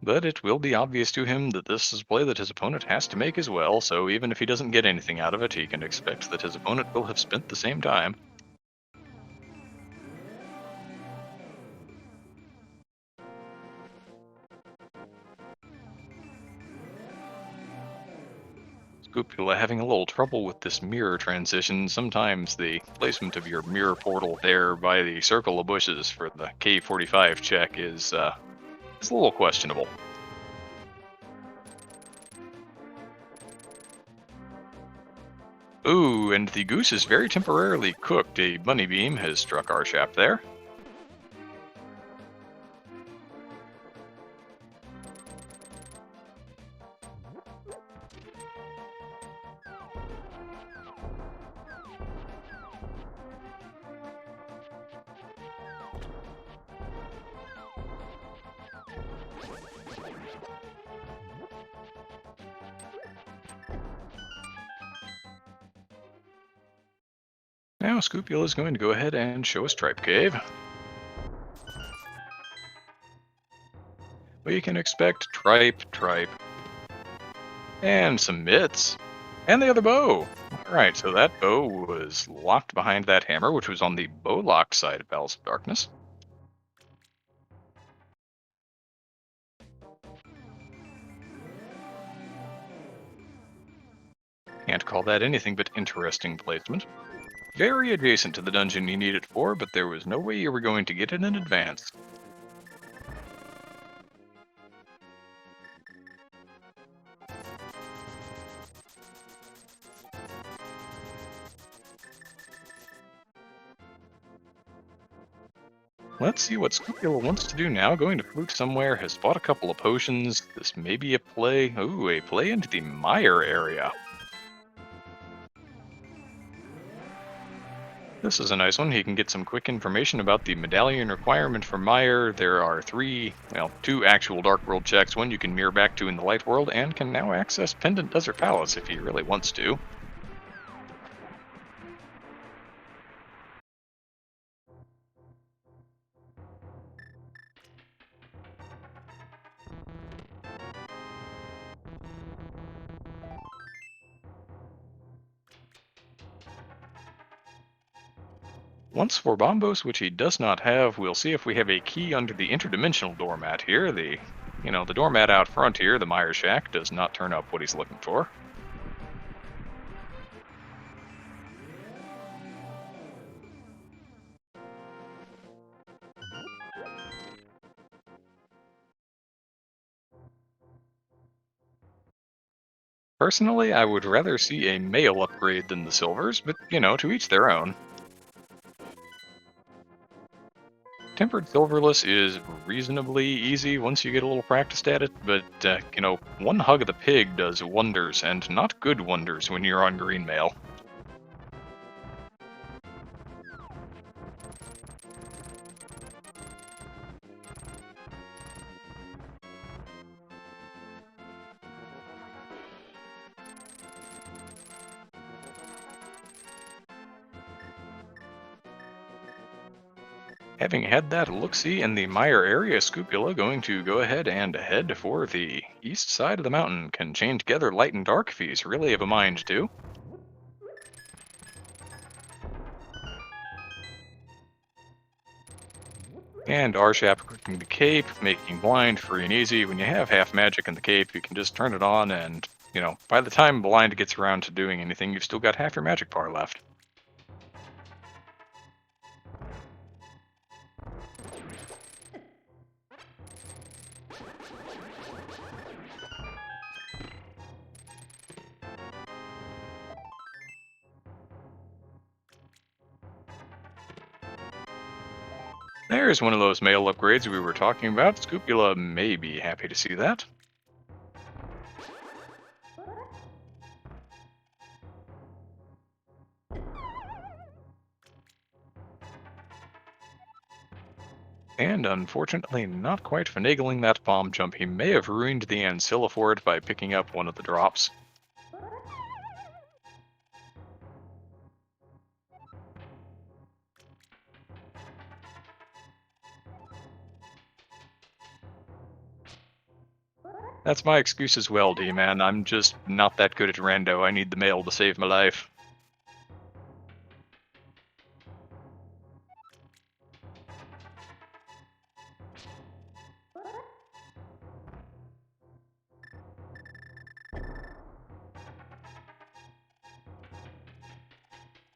But it will be obvious to him that this is a play that his opponent has to make as well, so even if he doesn't get anything out of it, he can expect that his opponent will have spent the same time. Scupula having a little trouble with this mirror transition. Sometimes the placement of your mirror portal there by the circle of bushes for the K45 check is a little questionable. Ooh, and the goose is very temporarily cooked. A bunny beam has struck Arshap there. Now Scupula is going to go ahead and show a Stripe Cave. We can expect tripe, and some mitts. And the other bow. Alright, so that bow was locked behind that hammer, which was on the bow lock side of Palace of Darkness. Can't call that anything but interesting placement. Very adjacent to the dungeon you need it for, but there was no way you were going to get it in advance. Let's see what Scupula wants to do now. Going to flute somewhere, has bought a couple of potions. This may be a play. Ooh, a play into the mire area. This is a nice one. He can get some quick information about the medallion requirement for mire. There are two actual Dark World checks. One you can mirror back to in the Light World, and can now access Pendant Desert Palace if he really wants to. Once for Bombos, which he does not have, we'll see if we have a key under the interdimensional doormat here. The doormat out front here, the Mire Shack, does not turn up what he's looking for. Personally, I would rather see a male upgrade than the silvers, but, to each their own. Tempered Silverless is reasonably easy once you get a little practiced at it, but, one hug of the pig does wonders, and not good wonders when you're on green mail. Having had that look-see in the Mire area, Scupula going to go ahead and head for the east side of the mountain. Can chain together light and dark if he's really of a mind to. And Arshap clicking the cape, making blind free and easy. When you have half magic in the cape, you can just turn it on and, by the time blind gets around to doing anything, you've still got half your magic bar left. There's one of those mail upgrades we were talking about. Scupula may be happy to see that. And unfortunately, not quite finagling that bomb jump. He may have ruined the ancilla for it by picking up one of the drops. That's my excuse as well, D-Man. I'm just not that good at rando. I need the mail to save my life.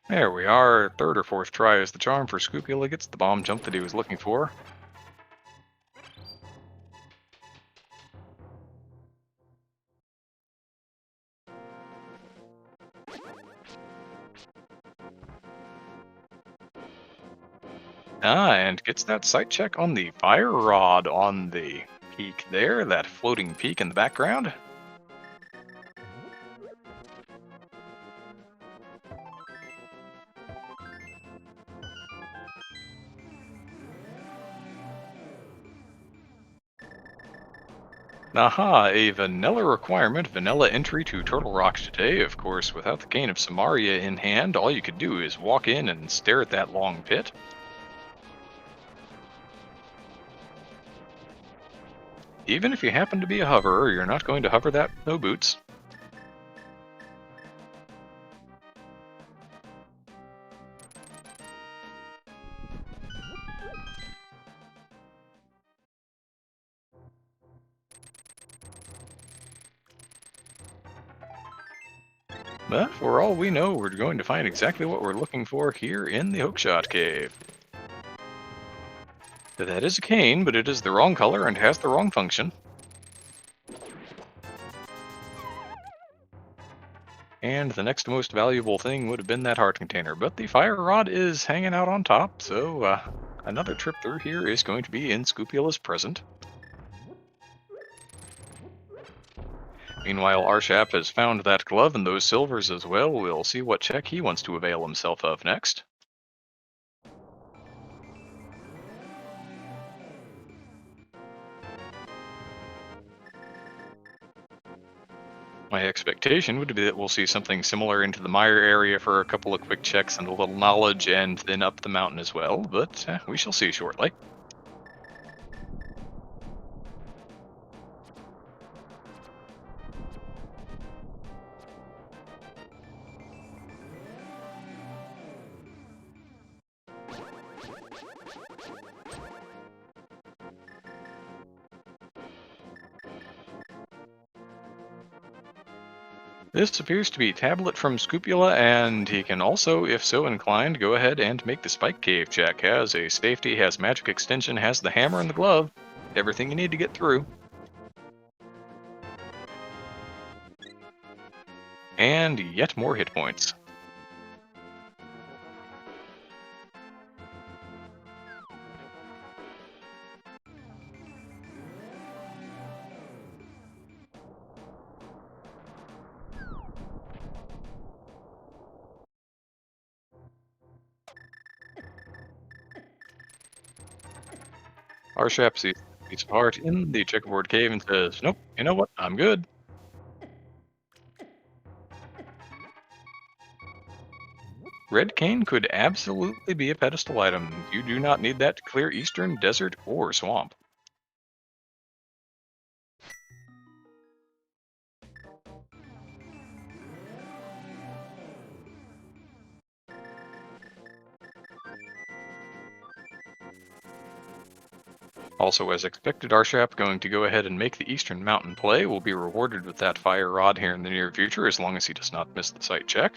There we are. Third or fourth try is the charm for Scupula. Gets the bomb jump that he was looking for. And gets that sight check on the fire rod on the peak there, that floating peak in the background. Aha, a vanilla requirement, vanilla entry to Turtle Rock today. Of course, without the Cane of Samaria in hand, all you could do is walk in and stare at that long pit. Even if you happen to be a hoverer, you're not going to hover that with no boots. But for all we know, we're going to find exactly what we're looking for here in the Hookshot Cave. That is a cane, but it is the wrong color and has the wrong function. And the next most valuable thing would have been that heart container, but the fire rod is hanging out on top, so another trip through here is going to be in Scupula's present. Meanwhile, Arshap has found that glove and those silvers as well. We'll see what check he wants to avail himself of next. My expectation would be that we'll see something similar into the mire area for a couple of quick checks and a little knowledge, and then up the mountain as well, but we shall see shortly. This appears to be Tablet from Scupula, and he can also, if so inclined, go ahead and make the Spike Cave check. Has a safety, has magic extension, has the hammer and the glove. Everything you need to get through. And yet more hit points. Arshap sees a piece of heart in the checkerboard cave and says, "Nope, you know what? I'm good." Red cane could absolutely be a pedestal item. You do not need that to clear eastern, desert, or swamp. Also, as expected, Arshap going to go ahead and make the eastern mountain play. Will be rewarded with that fire rod here in the near future, as long as he does not miss the sight check.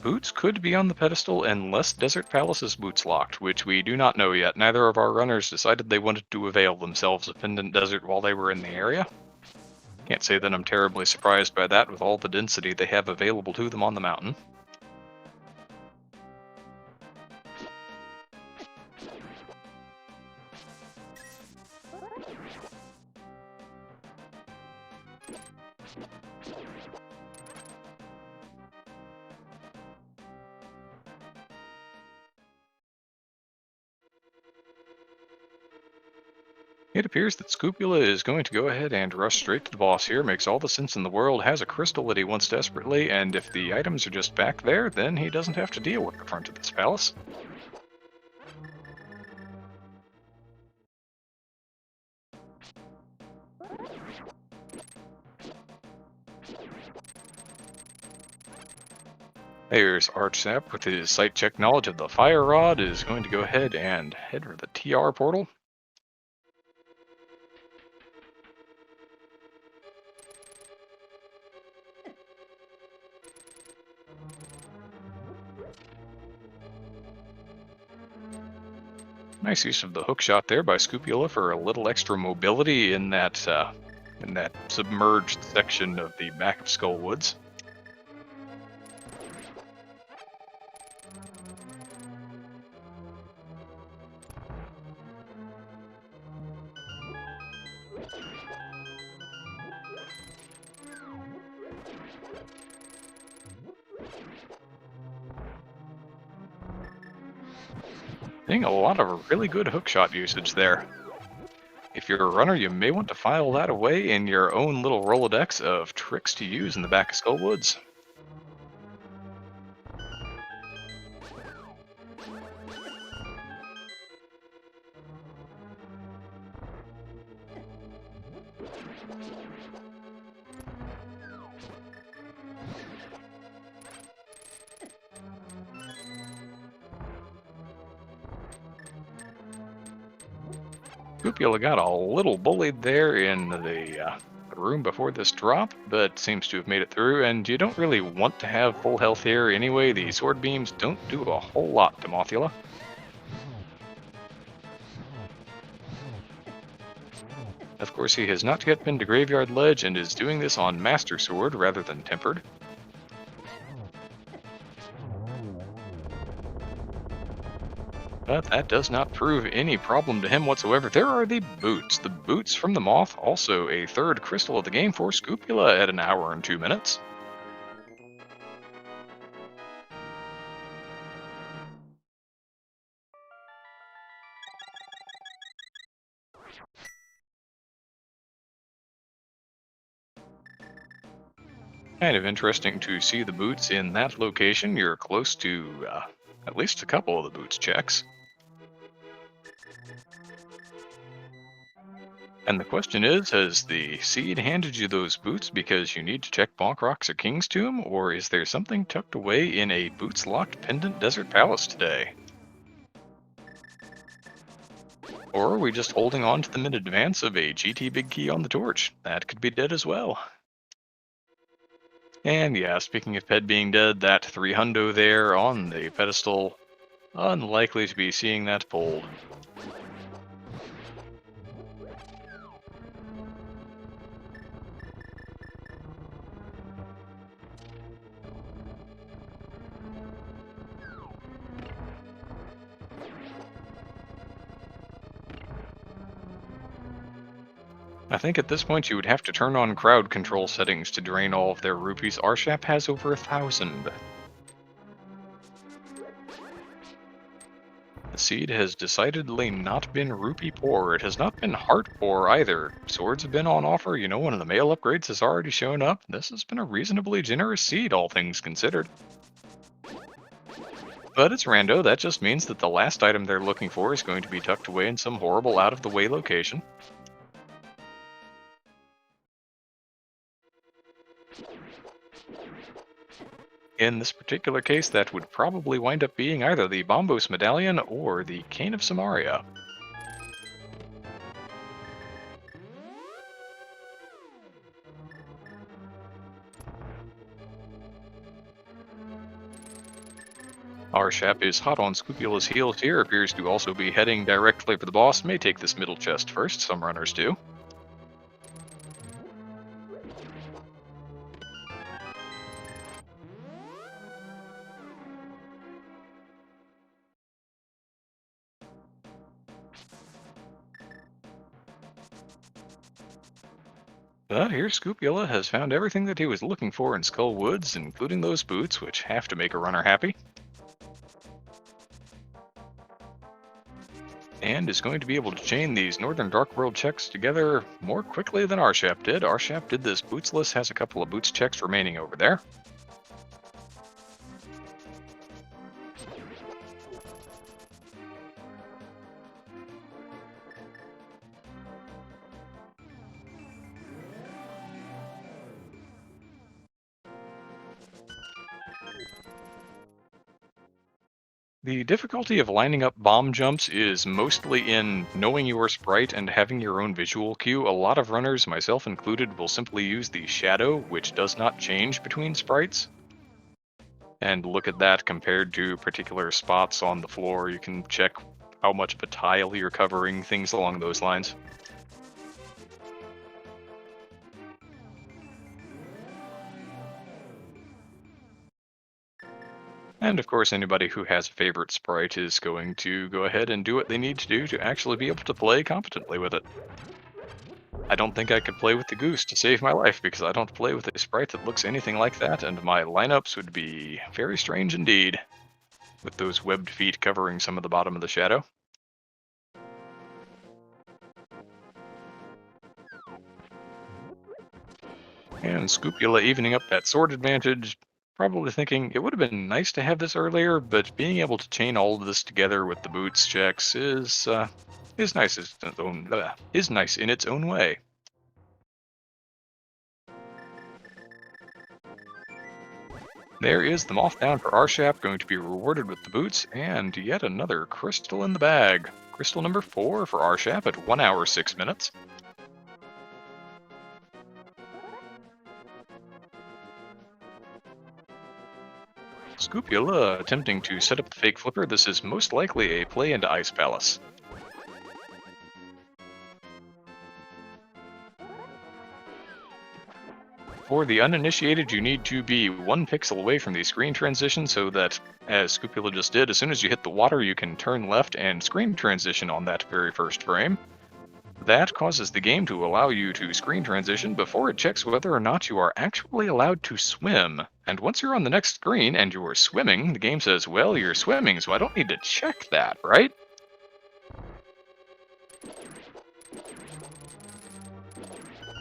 Boots could be on the pedestal unless Desert Palace is boots locked, which we do not know yet. Neither of our runners decided they wanted to avail themselves of Pendant Desert while they were in the area. Can't say that I'm terribly surprised by that with all the density they have available to them on the mountain. It appears that Scupula is going to go ahead and rush straight to the boss here. Makes all the sense in the world. Has a crystal that he wants desperately, and if the items are just back there, then he doesn't have to deal with the front of this palace. There's Archsap with his sight check knowledge of the fire rod is going to go ahead and head for the TR portal. Nice use of the hook shot there by Scupula for a little extra mobility in that submerged section of the back of Skull Woods. Seeing a lot of really good hookshot usage there. If you're a runner, you may want to file that away in your own little Rolodex of tricks to use in the back of Skull Woods. Scupula got a little bullied there in the room before this drop, but seems to have made it through, and you don't really want to have full health here anyway. The sword beams don't do a whole lot to Mothula. Of course, he has not yet been to Graveyard Ledge and is doing this on Master Sword rather than Tempered. But that does not prove any problem to him whatsoever. There are the boots. The boots from the Moth, also a third crystal of the game for Scupula at 1 hour and 2 minutes. Kind of interesting to see the boots in that location. You're close to at least a couple of the boots checks. And the question is, has the seed handed you those boots because you need to check Bonk Rocks or King's Tomb, or is there something tucked away in a boots-locked Pendant Desert Palace today? Or are we just holding on to them in advance of a GT Big Key on the torch? That could be dead as well. And yeah, speaking of Ped being dead, that 300 there on the pedestal, unlikely to be seeing that pulled. I think at this point you would have to turn on crowd control settings to drain all of their rupees. Arshap has over 1,000. The seed has decidedly not been rupee poor. It has not been heart poor either. Swords have been on offer. You know, one of the male upgrades has already shown up. This has been a reasonably generous seed, all things considered. But it's rando. That just means that the last item they're looking for is going to be tucked away in some horrible out-of-the-way location. In this particular case, that would probably wind up being either the Bombos Medallion or the Cane of Samaria. Arshap is hot on Scrupulous heels here, appears to also be heading directly for the boss, may take this middle chest first, some runners do. But here Scrupula has found everything that he was looking for in Skull Woods, including those boots, which have to make a runner happy. And is going to be able to chain these Northern Dark World checks together more quickly than Arshap did. Arshap did this bootsless, has a couple of boots checks remaining over there. The difficulty of lining up bomb jumps is mostly in knowing your sprite and having your own visual cue. A lot of runners, myself included, will simply use the shadow, which does not change between sprites. And look at that compared to particular spots on the floor. You can check how much of a tile you're covering, things along those lines. And of course, anybody who has a favorite sprite is going to go ahead and do what they need to do to actually be able to play competently with it. I don't think I could play with the goose to save my life because I don't play with a sprite that looks anything like that, and my lineups would be very strange indeed, with those webbed feet covering some of the bottom of the shadow. And Scupula evening up that sword advantage, probably thinking it would have been nice to have this earlier, but being able to chain all of this together with the boots checks is nice is nice in its own way. There is the moth down for Arshap, going to be rewarded with the boots, and yet another crystal in the bag. Crystal number 4 for Arshap at 1 hour 6 minutes. Scupula attempting to set up the fake flipper. This is most likely a play into Ice Palace. For the uninitiated, you need to be 1 pixel away from the screen transition so that, as Scupula just did, as soon as you hit the water, you can turn left and screen transition on that very first frame. That causes the game to allow you to screen transition before it checks whether or not you are actually allowed to swim. And once you're on the next screen and you are swimming, the game says, well, you're swimming, so I don't need to check that, right?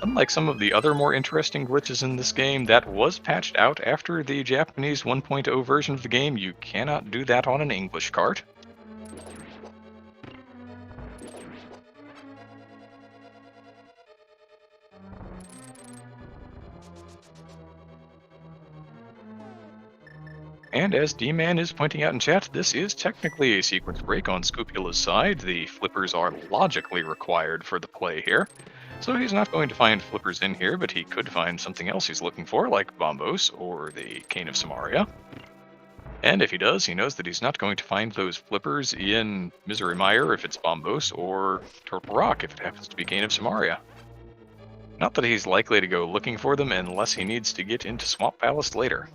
Unlike some of the other more interesting glitches in this game, that was patched out after the Japanese 1.0 version of the game. You cannot do that on an English cart. And as D-Man is pointing out in chat, this is technically a sequence break on Scupula's side. The flippers are logically required for the play here. So he's not going to find flippers in here, but he could find something else he's looking for, like Bombos or the Cane of Samaria. And if he does, he knows that he's not going to find those flippers in Misery Mire if it's Bombos, or Turtle Rock if it happens to be Cane of Samaria. Not that he's likely to go looking for them unless he needs to get into Swamp Palace later.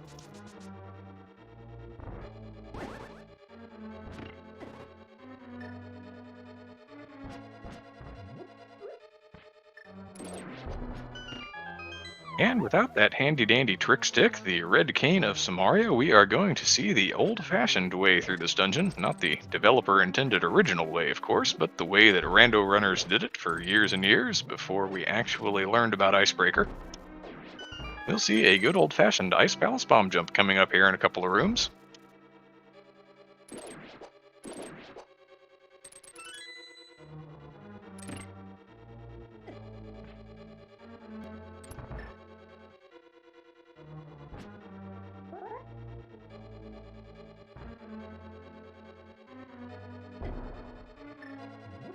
And without that handy-dandy trick stick, the Red Cane of Samaria, we are going to see the old-fashioned way through this dungeon. Not the developer-intended original way, of course, but the way that rando runners did it for years and years before we actually learned about Icebreaker. We'll see a good old-fashioned Ice Palace bomb jump coming up here in a couple of rooms.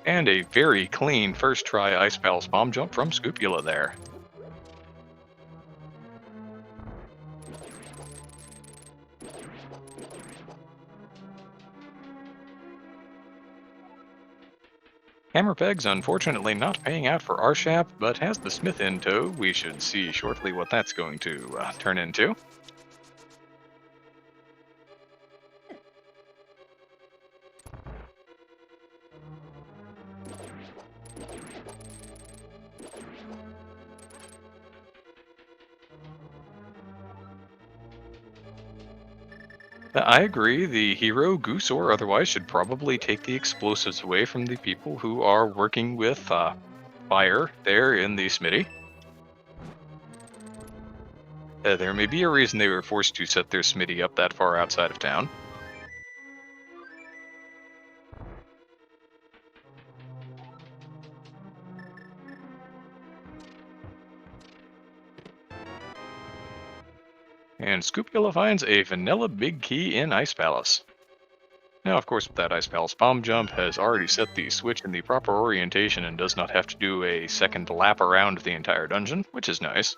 And a very clean first try Ice Palace bomb jump from Scupula there. Hammerpeg's unfortunately not paying out for Arshap, but has the Smith in tow. We should see shortly what that's going to turn into. I agree, the hero, goose or otherwise, should probably take the explosives away from the people who are working with fire there in the smithy. There may be a reason they were forced to set their smithy up that far outside of town. And Scoopula finds a vanilla big key in Ice Palace. Now, of course, that Ice Palace bomb jump has already set the switch in the proper orientation and does not have to do a second lap around the entire dungeon, which is nice.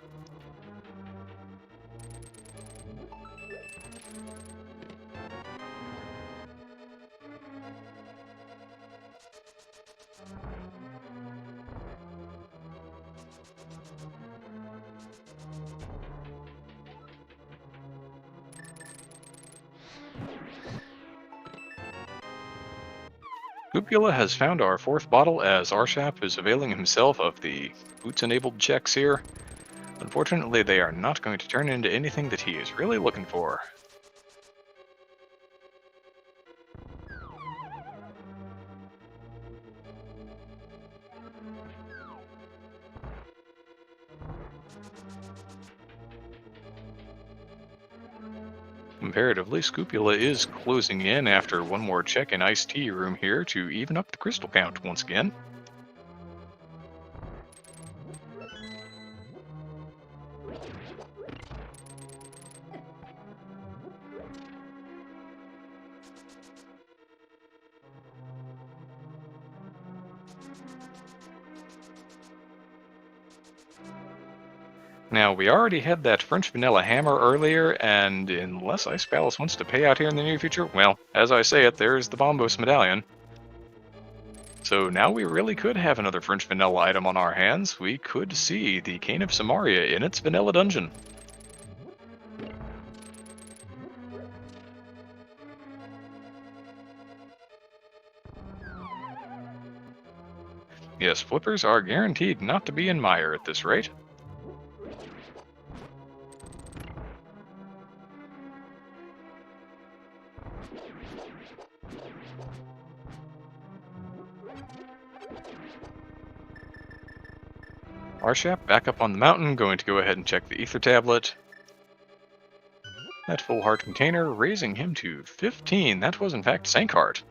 Scoopula has found our fourth bottle as Arshap is availing himself of the boots-enabled checks here. Unfortunately, they are not going to turn into anything that he is really looking for. Comparatively, Scoopula is closing in after one more check in Iced Tea Room here to even up the crystal count once again. Now, we already had that French vanilla hammer earlier, and unless Ice Palace wants to pay out here in the near future, well, as I say it, there's the Bombos medallion. So now we really could have another French vanilla item on our hands. We could see the Cane of Samaria in its vanilla dungeon. Yes, flippers are guaranteed not to be in mire at this rate. Arshap back up on the mountain, going to go ahead and check the ether tablet. That full heart container raising him to 15. That was in fact Sankheart.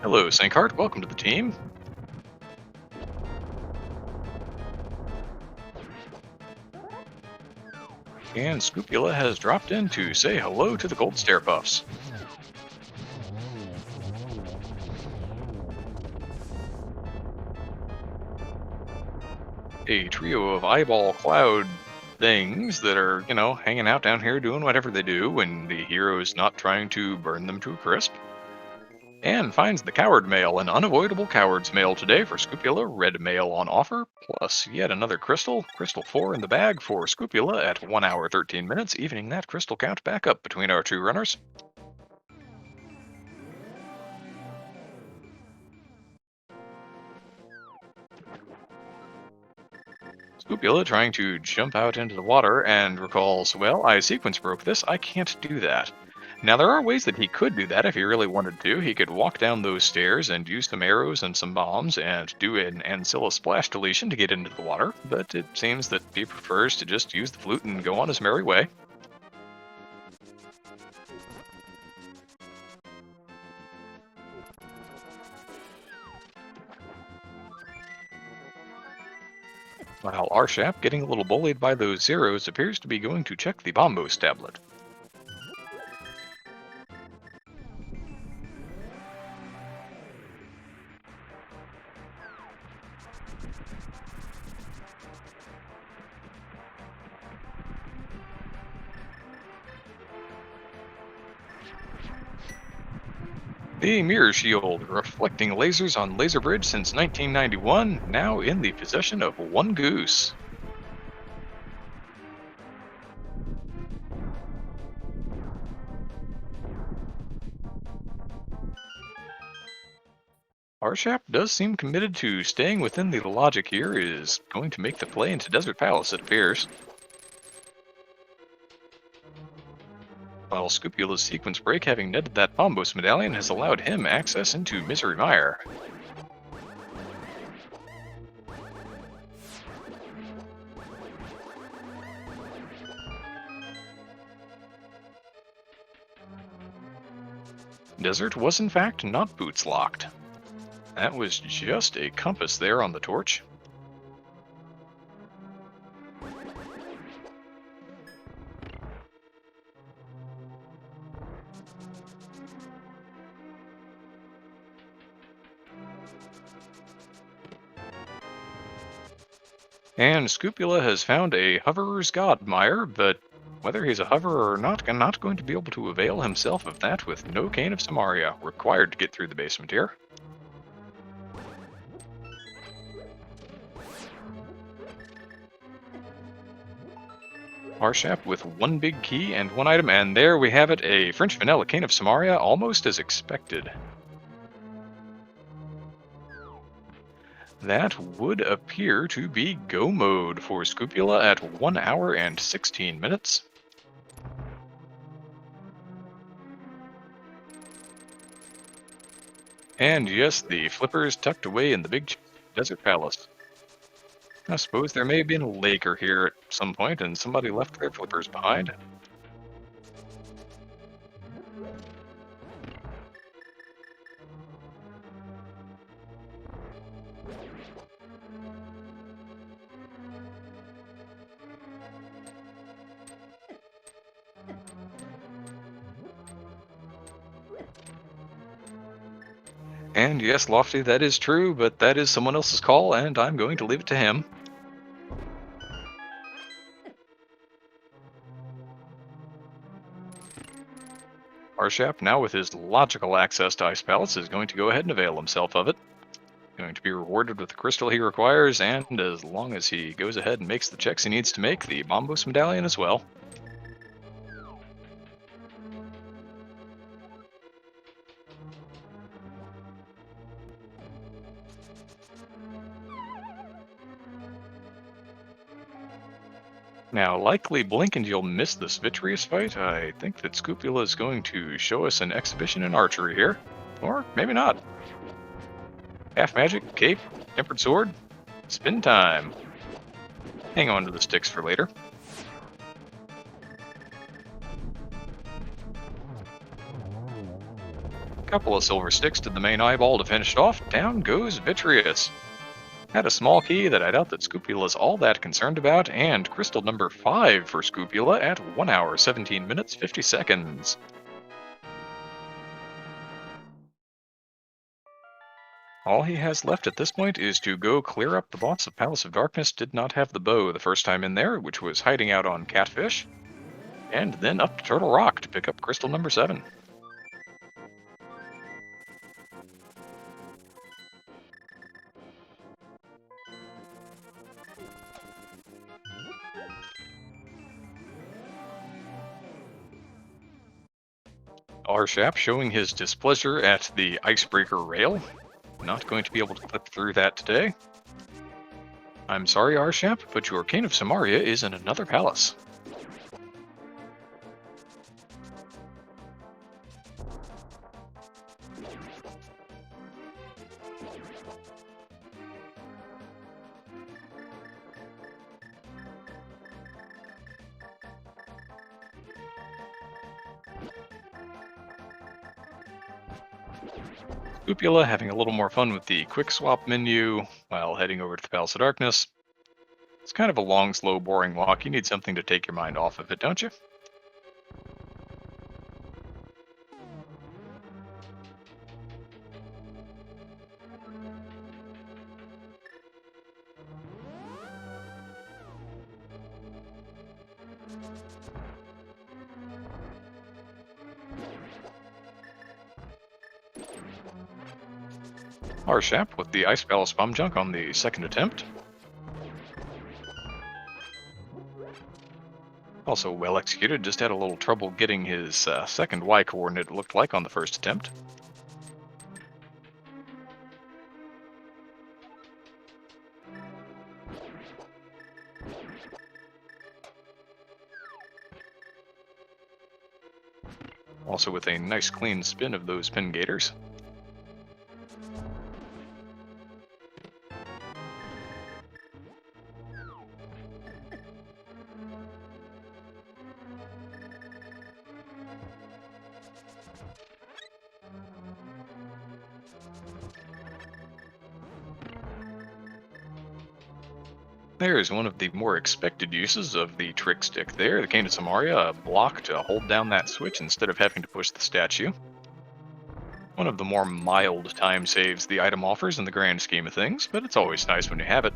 Hello, Sankheart. Welcome to the team. And Scoopula has dropped in to say hello to the Gold Stare Puffs. A trio of eyeball cloud things that are, hanging out down here doing whatever they do when the hero is not trying to burn them to a crisp. And finds the coward mail, an unavoidable coward's mail today for Scoopula, red mail on offer, plus yet another crystal 4 in the bag for Scoopula at 1 hour 13 minutes, evening that crystal count back up between our two runners. Scoopula trying to jump out into the water and recalls, well, I sequence broke this, I can't do that. Now, there are ways that he could do that if he really wanted to. He could walk down those stairs and use some arrows and some bombs and do an Ancilla splash deletion to get into the water, but it seems that he prefers to just use the flute and go on his merry way. While Arshap, getting a little bullied by those zeros, appears to be going to check the Bombos tablet. The mirror shield, reflecting lasers on Laser Bridge since 1991, now in the possession of one goose. Arshap does seem committed to staying within the logic here, is going to make the play into Desert Palace, it appears. While Scupula's sequence break having netted that Bombos medallion has allowed him access into Misery Mire. Desert was in fact not boots locked. That was just a compass there on the torch. And Scupula has found a Hoverer's Godmire, but whether he's a hoverer or not going to be able to avail himself of that with no Cane of Samaria required to get through the basement here. Arshap with one big key and one item, and there we have it, a French Vanilla Cane of Samaria, almost as expected. That would appear to be go mode for Scupula at 1 hour and 16 minutes. And yes, the flipper's tucked away in the big Desert Palace. I suppose there may have been a Laker here at some point and somebody left their flippers behind. And yes, Lofty, that is true, but that is someone else's call, and I'm going to leave it to him. Arshap, now with his logical access to Ice Palace, is going to go ahead and avail himself of it. Going to be rewarded with the crystal he requires, and as long as he goes ahead and makes the checks he needs to make, the Bombos medallion as well. Now, likely Blink and you'll miss this Vitreous fight. I think that Scupula is going to show us an exhibition in archery here. Or maybe not. Half Magic, Cape, Tempered Sword, Spin time. Hang on to the sticks for later. Couple of silver sticks to the main eyeball to finish it off. Down goes Vitreous. Had a small key that I doubt that Scupula is all that concerned about, and crystal number 5 for Scupula at 1 hour, 17 minutes, 50 seconds. All he has left at this point is to go clear up the boss of Palace of Darkness. Did not have the bow the first time in there, which was hiding out on Catfish. And then up to Turtle Rock to pick up crystal number 7. Arshap showing his displeasure at the icebreaker rail. Not going to be able to clip through that today. I'm sorry, Arshap, but your Cane of Samaria is in another palace. Scupula having a little more fun with the quick swap menu while heading over to the Palace of Darkness. It's kind of a long, slow, boring walk. You need something to take your mind off of it, don't you? Arshap with the Ice Palace Bomb Junk on the second attempt. Also well executed, just had a little trouble getting his second Y coordinate, it looked like, on the first attempt. Also with a nice clean spin of those pin gators. There is one of the more expected uses of the trick stick there, the Cane of Samaria, a block to hold down that switch instead of having to push the statue. One of the more mild time saves the item offers in the grand scheme of things, but it's always nice when you have it.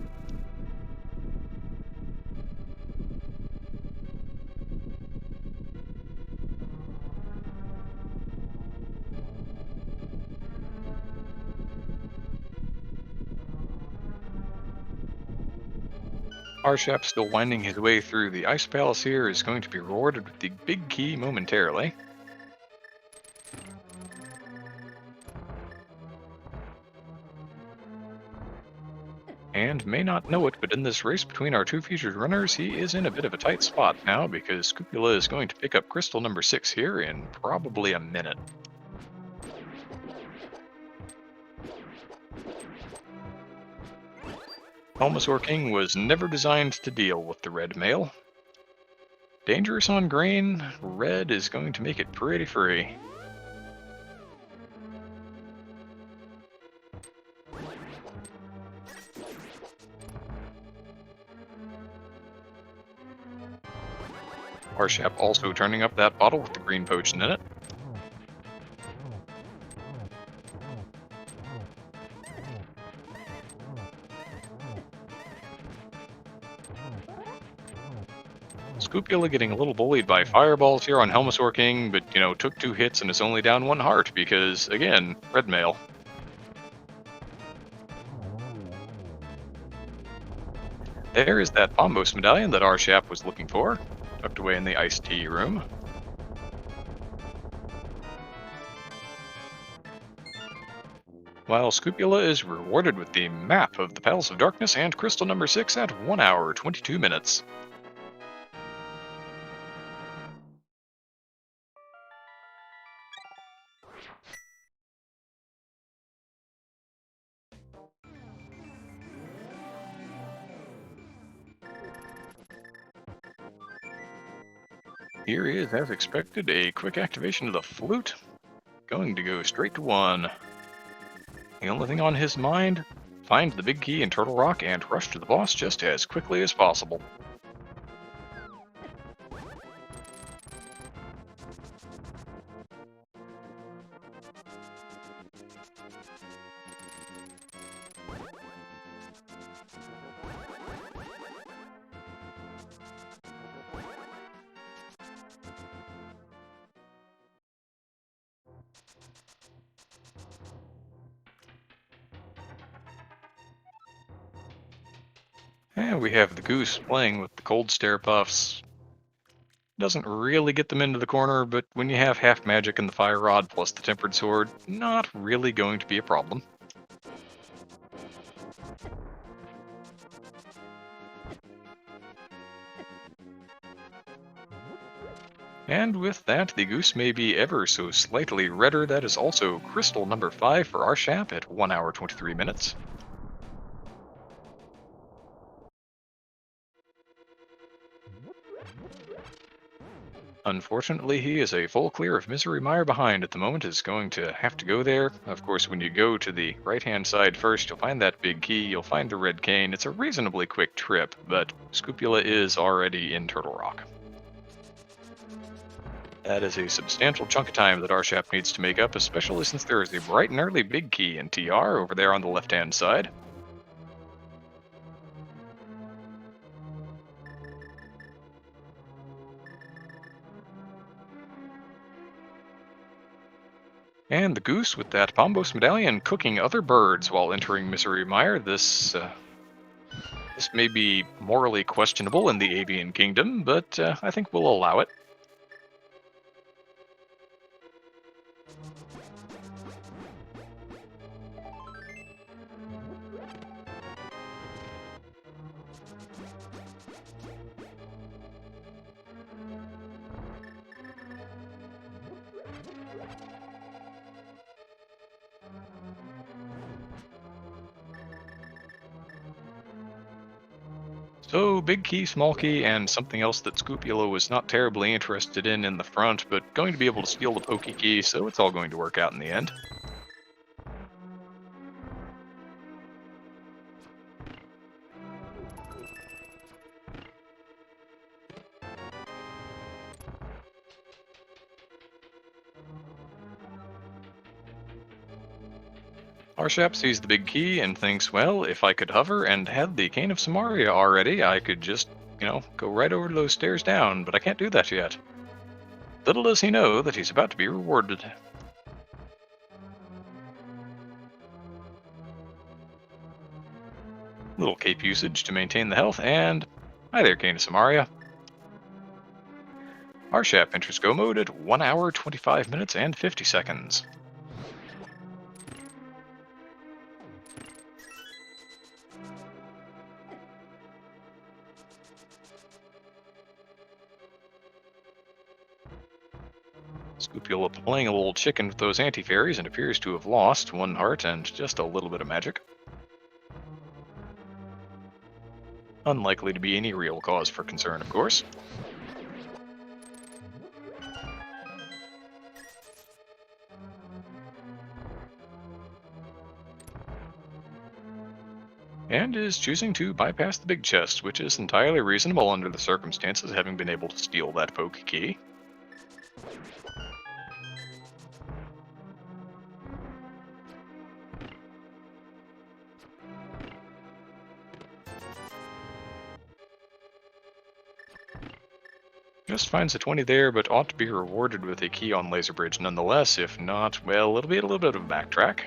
Arshap, still winding his way through the Ice Palace here, is going to be rewarded with the big key momentarily. And may not know it, but in this race between our two featured runners, he is in a bit of a tight spot now because Scupula is going to pick up crystal number 6 here in probably a minute. Bulbasaur King was never designed to deal with the red mail. Dangerous on grain, red is going to make it pretty free. Arshap also turning up that bottle with the green potion in it. Scupula getting a little bullied by fireballs here on Helmasaur King, but, took 2 hits and is only down 1 heart because, again, red mail. There is that Bombos medallion that Arshap was looking for, tucked away in the iced tea room. While Scupula is rewarded with the map of the Palace of Darkness and crystal number 6 at 1 hour 22 minutes. Here is, as expected, a quick activation of the flute. Going to go straight to 1. The only thing on his mind, find the big key in Turtle Rock and rush to the boss just as quickly as possible. And we have the Goose playing with the Cold Stare Puffs. Doesn't really get them into the corner, but when you have half magic and the Fire Rod plus the Tempered Sword, not really going to be a problem. And with that, the Goose may be ever so slightly redder. That is also crystal number 5 for Arshap at 1 hour 23 minutes. Unfortunately, he is a full clear of Misery Mire behind at the moment, is going to have to go there. Of course, when you go to the right-hand side first, you'll find that big key, you'll find the red cane. It's a reasonably quick trip, but Scupula is already in Turtle Rock. That is a substantial chunk of time that Arshap needs to make up, especially since there is a bright and early big key in TR over there on the left-hand side. And the goose with that Bombos medallion cooking other birds while entering Misery Mire. This may be morally questionable in the avian kingdom, but I think we'll allow it. So, big key, small key, and something else that Scupula was not terribly interested in the front, but going to be able to steal the pokey key, so it's all going to work out in the end. Arshap sees the big key and thinks, well, if I could hover and had the Cane of Samaria already, I could just, go right over those stairs down, but I can't do that yet. Little does he know that he's about to be rewarded. Little cape usage to maintain the health, and hi there, Cane of Samaria. Arshap enters go mode at 1 hour, 25 minutes, and 50 seconds. Scupula playing a little chicken with those anti-fairies and appears to have lost 1 heart and just a little bit of magic. Unlikely to be any real cause for concern, of course. And is choosing to bypass the big chest, which is entirely reasonable under the circumstances, having been able to steal that poke key. Just finds a 20 there, but ought to be rewarded with a key on Laser Bridge nonetheless. If not, well, it'll be a little bit of a backtrack.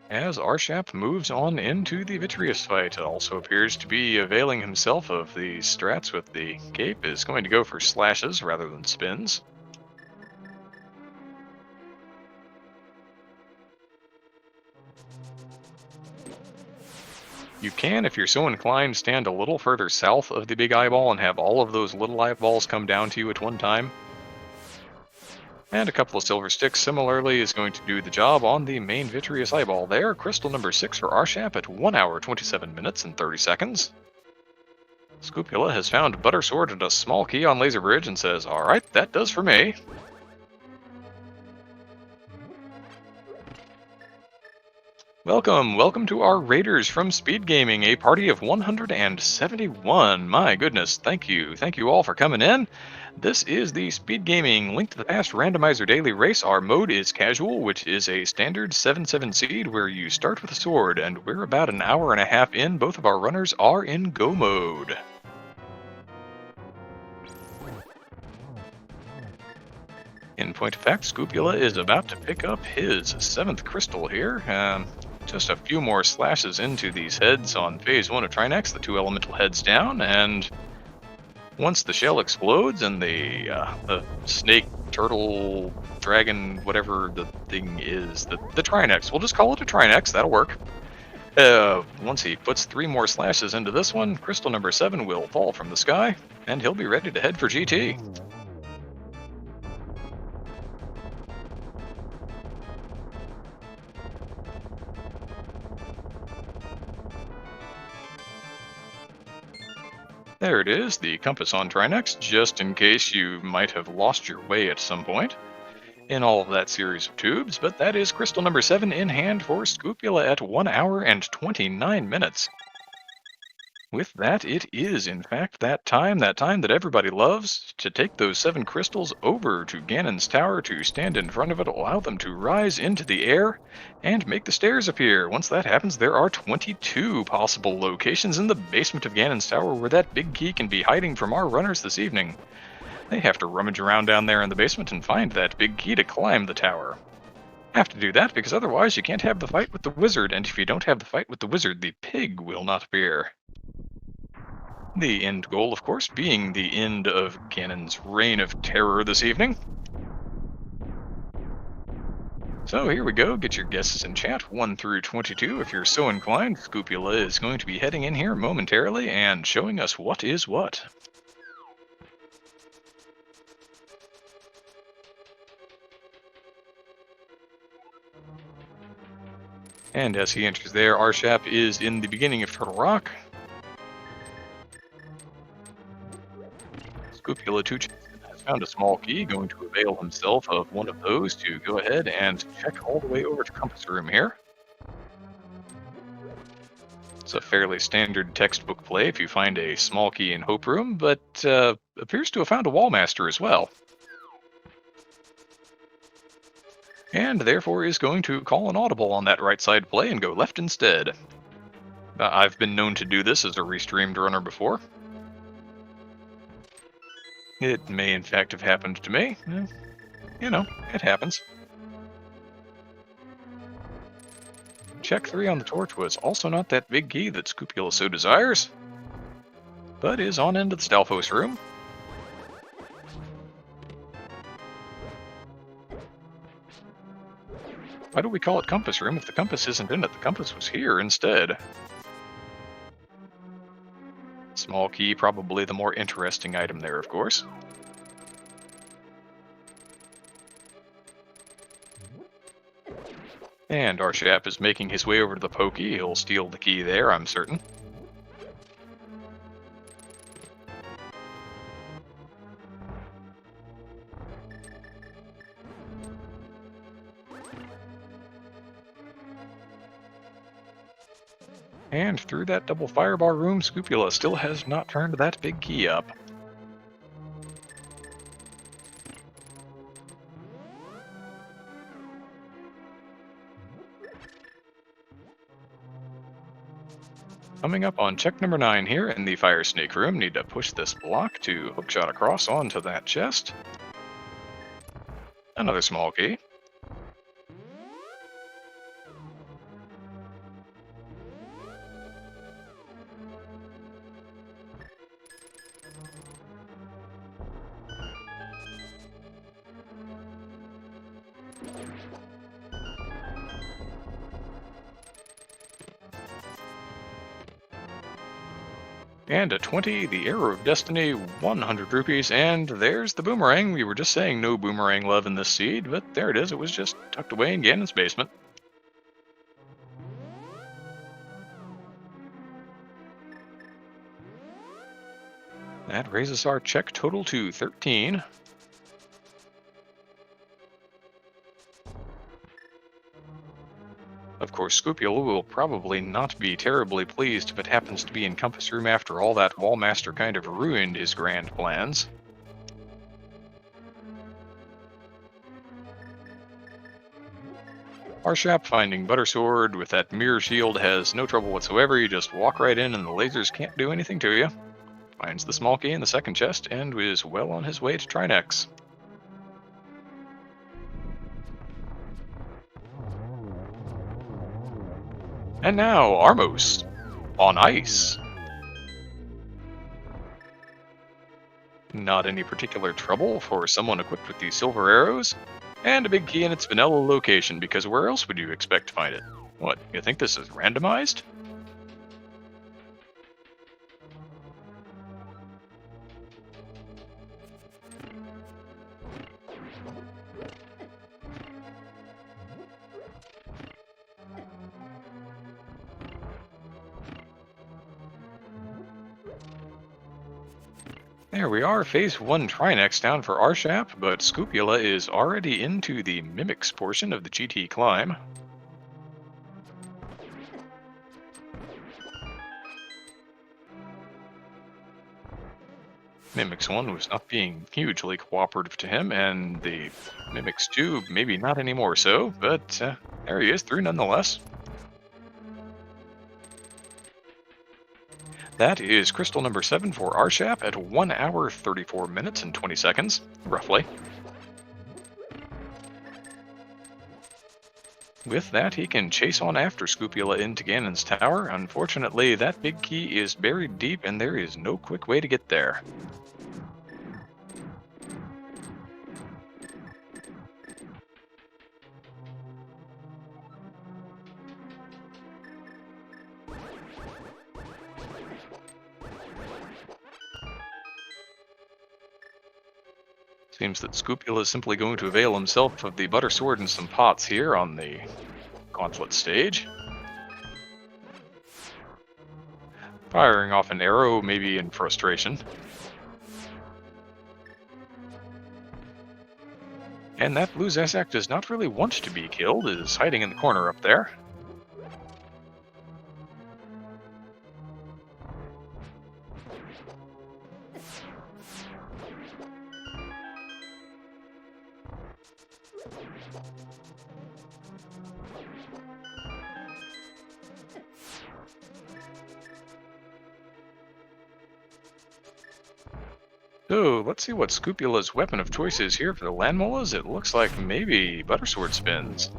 As Arshap moves on into the Vitreous fight, also appears to be availing himself of the strats with the cape, is going to go for slashes rather than spins. You can, if you're so inclined, stand a little further south of the big eyeball and have all of those little eyeballs come down to you at one time. And a couple of silver sticks similarly is going to do the job on the main Vitreous eyeball there. Crystal number 6 for Arshap at 1 hour, 27 minutes, and 30 seconds. Scupula has found Butter Sword and a small key on Laser Bridge and says, alright, that does for me. Welcome to our Raiders from Speed Gaming, a party of 171. My goodness, thank you all for coming in. This is the Speed Gaming Link to the Past Randomizer Daily Race. Our mode is casual, which is a standard 7-7 seed where you start with a sword, and we're about an hour and a half in. Both of our runners are in go mode. In point of fact, Scupula is about to pick up his 7th crystal here. Just a few more slashes into these heads on phase 1 of Trinex, the 2 elemental heads down, and once the shell explodes and the snake, turtle, dragon, whatever the thing is, the Trinex, we'll just call it a Trinex, that'll work. Once he puts 3 more slashes into this one, crystal number 7 will fall from the sky, and he'll be ready to head for GT. There it is, the compass on Trinex, just in case you might have lost your way at some point in all of that series of tubes, but that is crystal number 7 in hand for Scupula at 1 hour and 29 minutes. With that, it is, in fact, that time that everybody loves, to take those 7 crystals over to Ganon's tower to stand in front of it, allow them to rise into the air, and make the stairs appear. Once that happens, there are 22 possible locations in the basement of Ganon's tower where that big key can be hiding from our runners this evening. They have to rummage around down there in the basement and find that big key to climb the tower. Have to do that because otherwise you can't have the fight with the wizard, and if you don't have the fight with the wizard, the pig will not appear. The end goal, of course, being the end of Ganon's reign of terror this evening. So here we go, get your guesses in chat, 1 through 22 if you're so inclined. Scupula is going to be heading in here momentarily and showing us what is what. And as he enters there, Arshap is in the beginning of Turtle Rock. Scupula has found a small key, going to avail himself of one of those to go ahead and check all the way over to Compass Room here. It's a fairly standard textbook play if you find a small key in Hope Room, but appears to have found a Wallmaster as well. And therefore is going to call an audible on that right side play and go left instead. I've been known to do this as a restreamed runner before. It may in fact have happened to me. You know, it happens. Check 3 on the torch was also not that big key that Scupula so desires, but is on into the Stalfos room. Why do we call it Compass Room if the compass isn't in it? The compass was here instead. Small key, probably the more interesting item there, of course. And Arshap is making his way over to the pokey. He'll steal the key there, I'm certain. And through that double firebar room, Scupula still has not turned that big key up. Coming up on check number 9 here in the Fire Snake room, need to push this block to hookshot across onto that chest. Another small key. And a 20, the Arrow of Destiny, 100 rupees, and there's the boomerang. We were just saying no boomerang love in this seed, but there it is. It was just tucked away in Ganon's basement. That raises our check total to 13. Of course, Scupula will probably not be terribly pleased if it happens to be in Compass Room after all. That Wallmaster kind of ruined his grand plans. Arshap finding Buttersword with that mirror shield has no trouble whatsoever. You just walk right in and the lasers can't do anything to you. Finds the small key in the second chest and is well on his way to Trinex. And now, Armos, on ice. Not any particular trouble for someone equipped with these silver arrows, and a big key in its vanilla location, because where else would you expect to find it? What, you think this is randomized? There we are, phase 1 Trinex down for Arshap, but Scupula is already into the Mimics portion of the GT climb. Mimics 1 was not being hugely cooperative to him, and the Mimics 2 maybe not anymore so, but there he is, through nonetheless. That is crystal number 7 for Arshap at 1 hour 34 minutes and 20 seconds, roughly. With that, he can chase on after Scupula into Ganon's tower. Unfortunately, that big key is buried deep, and there is no quick way to get there. Seems that Scupula is simply going to avail himself of the Butter Sword and some pots here on the Gauntlet stage. Firing off an arrow, maybe in frustration. And that blue Zazak does not really want to be killed, is hiding in the corner up there. So, let's see what Scupula's weapon of choice is here for the land molas. It looks like maybe Butter Sword spins.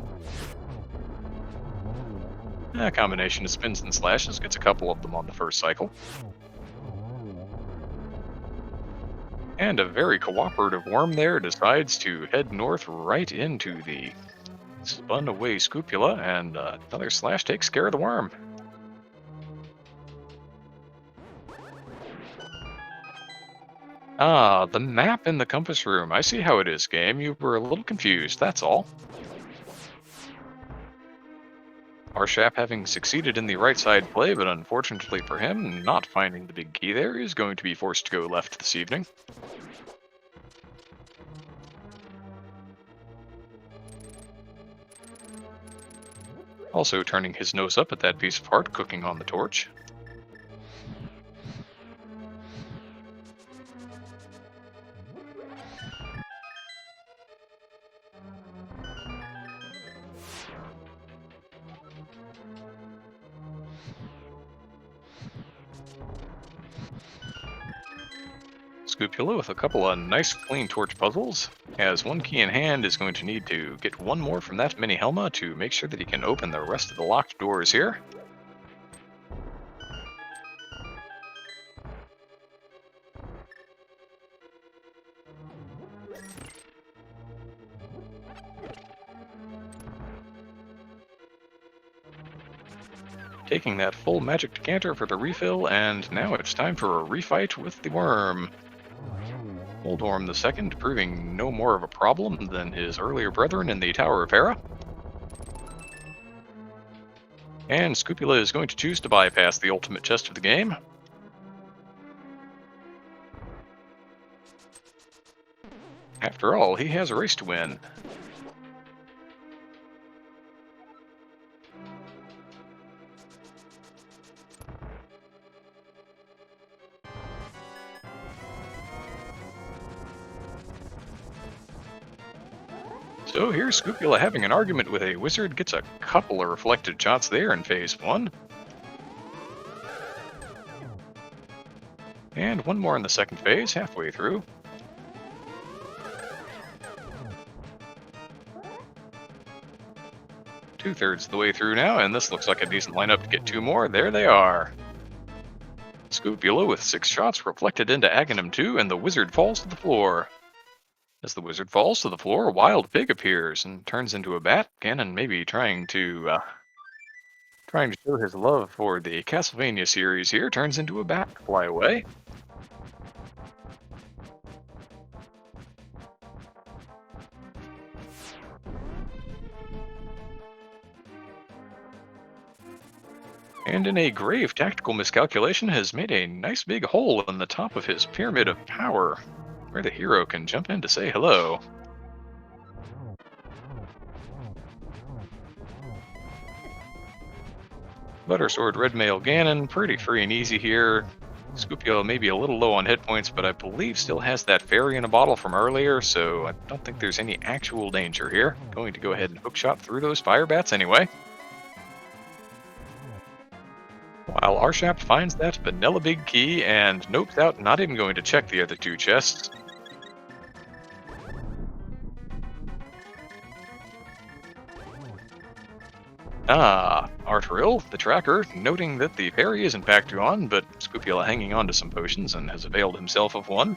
A combination of spins and slashes gets a couple of them on the first cycle. And a very cooperative worm there decides to head north right into the spun away Scupula, and another slash takes care of the worm. Ah, the map in the compass room. I see how it is, game. You were a little confused, that's all. Arshap having succeeded in the right side play, but unfortunately for him, not finding the big key there, is going to be forced to go left this evening. Also turning his nose up at that piece of heart cooking on the torch. Scupula with a couple of nice clean torch puzzles. Has one key in hand, is going to need to get one more from that mini Helma to make sure that he can open the rest of the locked doors here. Taking that full magic decanter for the refill, and now it's time for a refight with the worm. Oldorm II proving no more of a problem than his earlier brethren in the Tower of Hera. And Scupula is going to choose to bypass the ultimate chest of the game. After all, he has a race to win. So here's Scupula having an argument with a wizard, gets a couple of reflected shots there in phase 1. And one more in the second phase, halfway through. Two-thirds of the way through now, and this looks like a decent lineup to get two more. There they are. Scupula with 6 shots reflected into Aghanim 2, and the wizard falls to the floor. As the wizard falls to the floor, a wild pig appears and turns into a bat. Ganon maybe trying to show his love for the Castlevania series here, turns into a bat to fly away. And in a grave tactical miscalculation has made a nice big hole in the top of his pyramid of power, where the hero can jump in to say hello. Butter Sword Red Mail Ganon, pretty free and easy here. Scupio may be a little low on hit points, but I believe still has that fairy in a bottle from earlier, so I don't think there's any actual danger here. Going to go ahead and hookshot through those fire bats anyway. While Arshap finds that vanilla big key and nopes out, not even going to check the other two chests. Arturil, the tracker, noting that the fairy isn't back to on, but Scupula hanging on to some potions and has availed himself of one.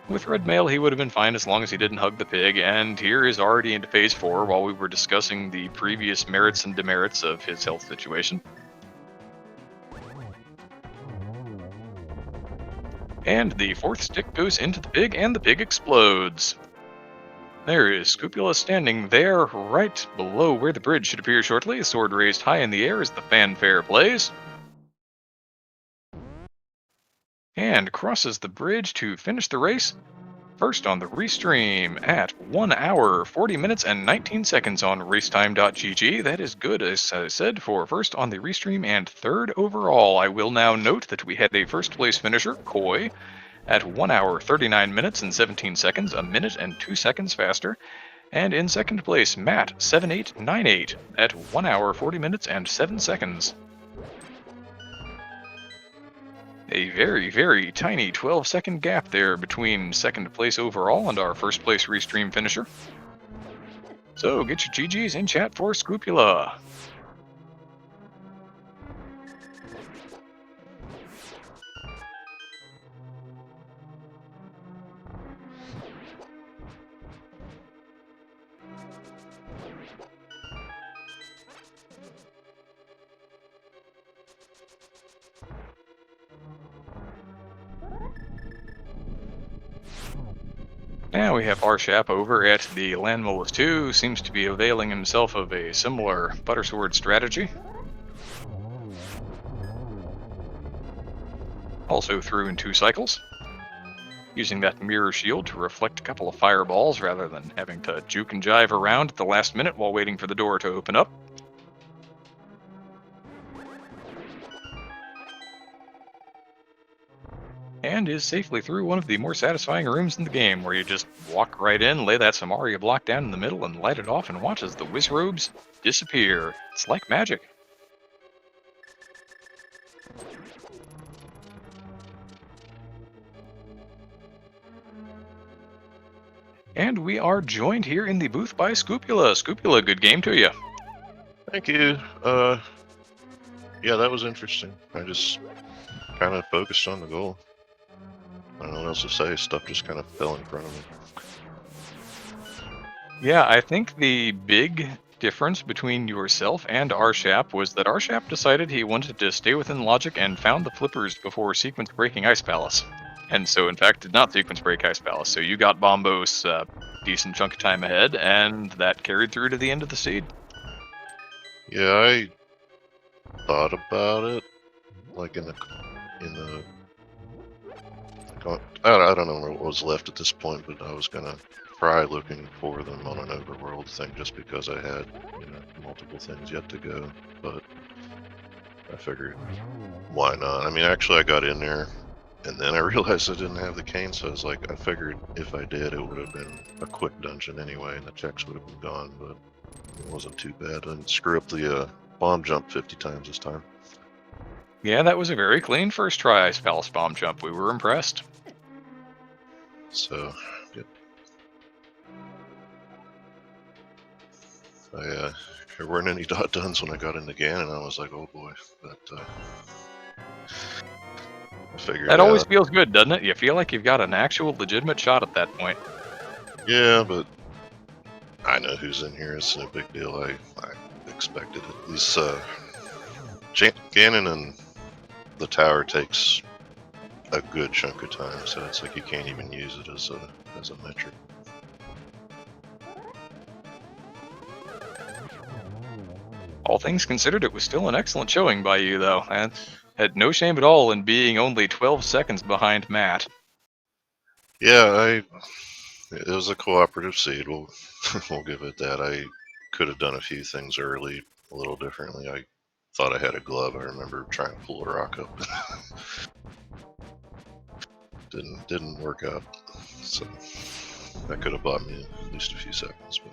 With Red Mail, he would have been fine as long as he didn't hug the pig, and here is already into phase 4 while we were discussing the previous merits and demerits of his health situation. And the fourth stick goes into the pig, and the pig explodes. There is Scupula standing there, right below where the bridge should appear shortly, sword raised high in the air as the fanfare plays. And crosses the bridge to finish the race. First on the restream at 1 hour, 40 minutes, and 19 seconds on racetime.gg. That is good, as I said, for first on the restream and third overall. I will now note that we had a first place finisher, Koi, at 1 hour, 39 minutes, and 17 seconds, a minute and 2 seconds faster. And in second place, Matt, 7898, at 1 hour, 40 minutes, and 7 seconds. A very, very tiny 12-second gap there between second place overall and our first place restream finisher. So get your GGs in chat for Scupula. Now we have Arshap over at the Landmolith 2, seems to be availing himself of a similar Buttersword strategy. Also through in 2 cycles, using that mirror shield to reflect a couple of fireballs rather than having to juke and jive around at the last minute while waiting for the door to open up. And is safely through one of the more satisfying rooms in the game, where you just walk right in, lay that Samaria block down in the middle, and light it off and watch as the Wizrobes disappear. It's like magic. And we are joined here in the booth by Scupula. Scupula, good game to you. Thank you. Yeah, that was interesting. I just kind of focused on the goal. I don't know what else to say. Stuff just kind of fell in front of me. Yeah, I think the big difference between yourself and Arshap was that Arshap decided he wanted to stay within logic and found the flippers before sequence breaking Ice Palace. And so, in fact, did not sequence break Ice Palace. So you got Bombos a decent chunk of time ahead, and that carried through to the end of the seed. Yeah, I thought about it, like I don't know what was left at this point, but I was gonna try looking for them on an overworld thing just because I had, multiple things yet to go. But I figured, why not? I mean, actually, I got in there, and then I realized I didn't have the cane, so I was like, I figured if I did, it would have been a quick dungeon anyway, and the checks would have been gone. But it wasn't too bad. I didn't screw up the bomb jump 50 times this time. Yeah, that was a very clean first try Ice Palace bomb jump. We were impressed. So, good. There weren't any dot duns when I got into Ganon, and I was like, oh boy. But I figured that always feels good, doesn't it? You feel like you've got an actual legitimate shot at that point. Yeah, but I know who's in here. It's no big deal. I expected it. These Ganon and the tower takes a good chunk of time, so it's like you can't even use it as a metric. All things considered, it was still an excellent showing by you, though, and had no shame at all in being only 12 seconds behind Matt. Yeah, it was a cooperative seed. We'll give it that. could have done a few things early a little differently. I thought I had a glove. I remember trying to pull a rock up. didn't work out. So that could have bought me at least a few seconds, but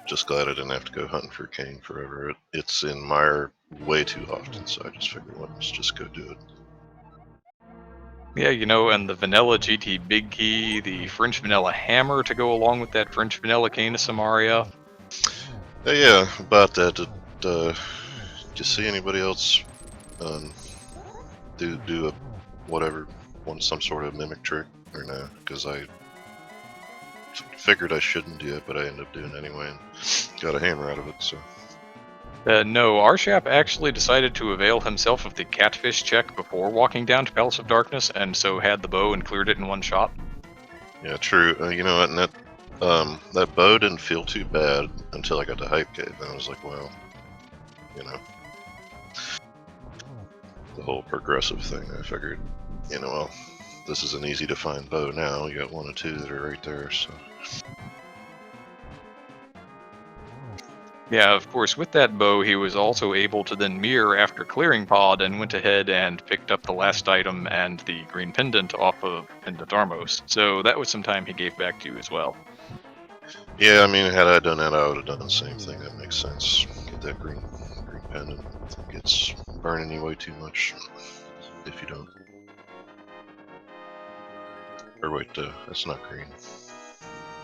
just glad I didn't have to go hunting for cane forever. It's in mire way too often, so I just figured, let's just go do it. Yeah, and the vanilla GT Big Key, the French vanilla hammer to go along with that French vanilla cane of Samaria. Yeah, about that. Did you see anybody else do a whatever, some sort of mimic trick or no? Because I figured I shouldn't do it, but I ended up doing it anyway and got a hammer out of it. So. No, Arshap actually decided to avail himself of the catfish check before walking down to Palace of Darkness, and so had the bow and cleared it in one shot. Yeah, true. You know what? And that bow didn't feel too bad until I got to Hype Cave, and I was like, well, the whole progressive thing. I figured, well, this is an easy to find bow now. You got one or two that are right there, so. Yeah, of course, with that bow, he was also able to then mirror after clearing Pod and went ahead and picked up the last item and the green pendant off of Pendant Armos. So that was some time he gave back to you as well. Yeah, I mean, had I done that, I would have done the same thing. That makes sense. Get that green pendant. I think it's burning you way too much if you don't. Or wait, that's not green.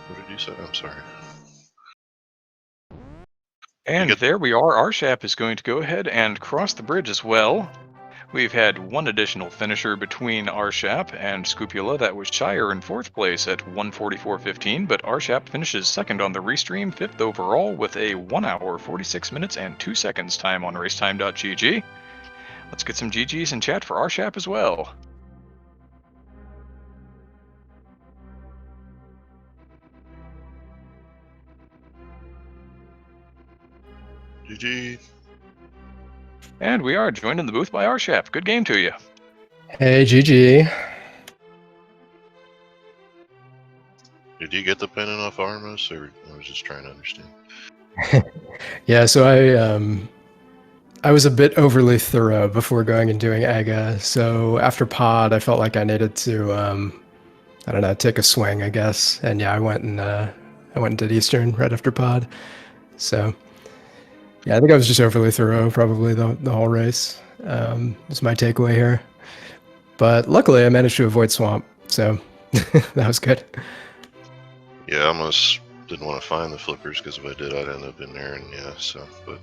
What did you say? I'm sorry. And there we are. Arshap is going to go ahead and cross the bridge as well. We've had one additional finisher between Arshap and Scupula. That was Shire in 4th place at 1:44.15, but Arshap finishes 2nd on the restream, 5th overall with a 1 hour, 46 minutes, and 2 seconds time on racetime.gg. Let's get some GGs in chat for Arshap as well. GG. And we are joined in the booth by Arshap. Good game to you. Hey, GG. Did you get the pendant off Armos, or I was just trying to understand? Yeah, so I was a bit overly thorough before going and doing AGA. So after Pod, I felt like I needed to, I don't know, take a swing, I guess. And yeah, I went and did Eastern right after Pod. So yeah, I think I was just overly thorough, probably the whole race. Is my takeaway here. But luckily, I managed to avoid Swamp, so that was good. Yeah, I almost didn't want to find the flippers, because if I did, I'd end up in there, and yeah, so, but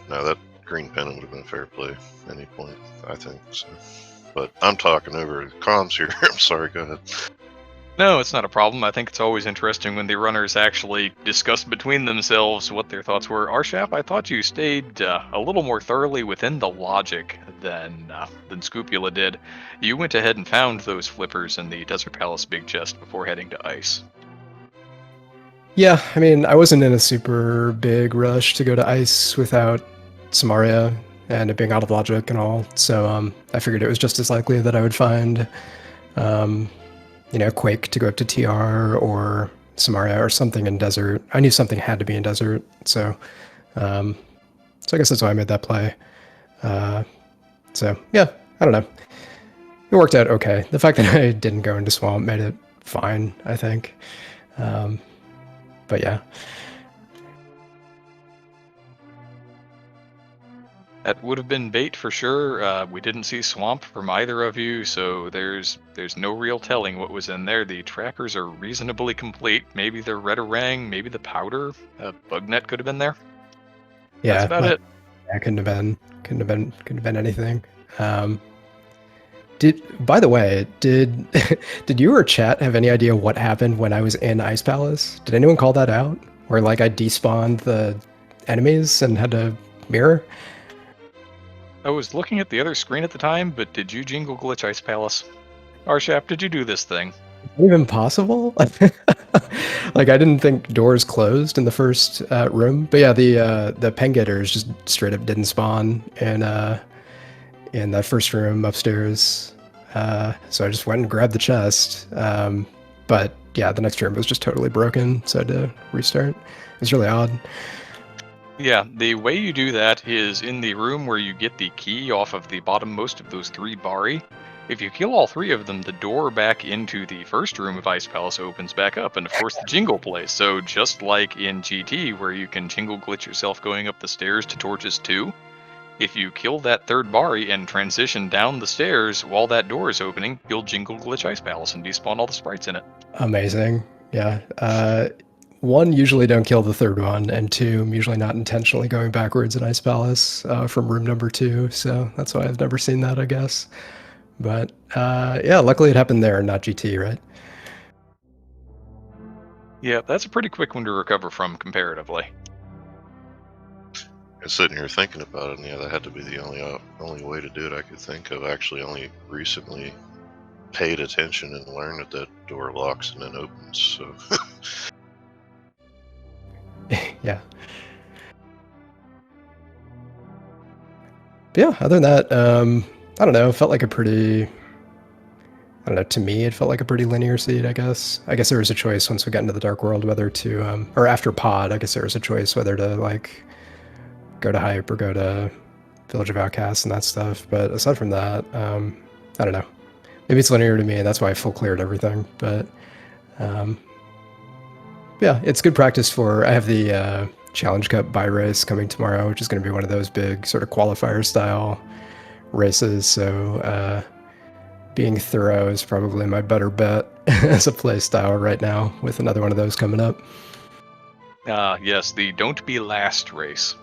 no, that green pendant would have been fair play at any point, I think, so. But I'm talking over comms here. I'm sorry, go ahead. No, it's not a problem. I think it's always interesting when the runners actually discuss between themselves what their thoughts were. Arshap, I thought you stayed a little more thoroughly within the logic than Scupula did. You went ahead and found those flippers in the Desert Palace big chest before heading to Ice. Yeah, I mean, I wasn't in a super big rush to go to Ice without Samaria and it being out of logic and all, so I figured it was just as likely that I would find, Quake to go up to TR or Samaria or something in Desert. I knew something had to be in Desert, so I guess that's why I made that play. So yeah, I don't know. It worked out okay. The fact that I didn't go into Swamp made it fine, I think. But yeah. That would have been bait for sure. We didn't see Swamp from either of you, so there's no real telling what was in there. The trackers are reasonably complete. Maybe the Redarang, maybe the powder. Bugnet could have been there. Yeah, that's about it. Yeah, couldn't have been anything. By the way, did you or chat have any idea what happened when I was in Ice Palace? Did anyone call that out? Where like I despawned the enemies and had to mirror? I was looking at the other screen at the time, but did you jingle glitch Ice Palace? Arshap, did you do this thing? Even possible? Like I didn't think doors closed in the first room, but yeah, the pen getters just straight up didn't spawn in that first room upstairs. So I just went and grabbed the chest. But yeah, the next room was just totally broken, so I had to restart. It was really odd. Yeah, the way you do that is in the room where you get the key off of the bottommost of those 3 Bari. If you kill all 3 of them, the door back into the first room of Ice Palace opens back up, and of course the jingle plays. So just like in GT, where you can jingle glitch yourself going up the stairs to Torches 2, if you kill that 3rd Bari and transition down the stairs while that door is opening, you'll jingle glitch Ice Palace and despawn all the sprites in it. Amazing. Yeah. 1, usually don't kill the 3rd one, and 2, I'm usually not intentionally going backwards in Ice Palace from room number 2, so that's why I've never seen that, I guess. But yeah, luckily it happened there, not GT, right? Yeah, that's a pretty quick one to recover from comparatively. I was sitting here thinking about it, and yeah, that had to be the only way to do it I could think of. I actually only recently paid attention and learned that that door locks and then opens. So Yeah. But yeah, other than that, I don't know, it felt like a pretty, I don't know, to me, it felt like a pretty linear seed, I guess. I guess there was a choice once we got into the Dark World whether to, or after Pod, I guess there was a choice whether to, like, go to Hype or go to Village of Outcasts and that stuff. But aside from that, I don't know. Maybe it's linear to me, and that's why I full cleared everything. But yeah, it's good practice for. I have the Challenge Cup bye race coming tomorrow, which is going to be one of those big sort of qualifier style races. So being thorough is probably my better bet as a play style right now, with another one of those coming up. Yes, the Don't Be Last race.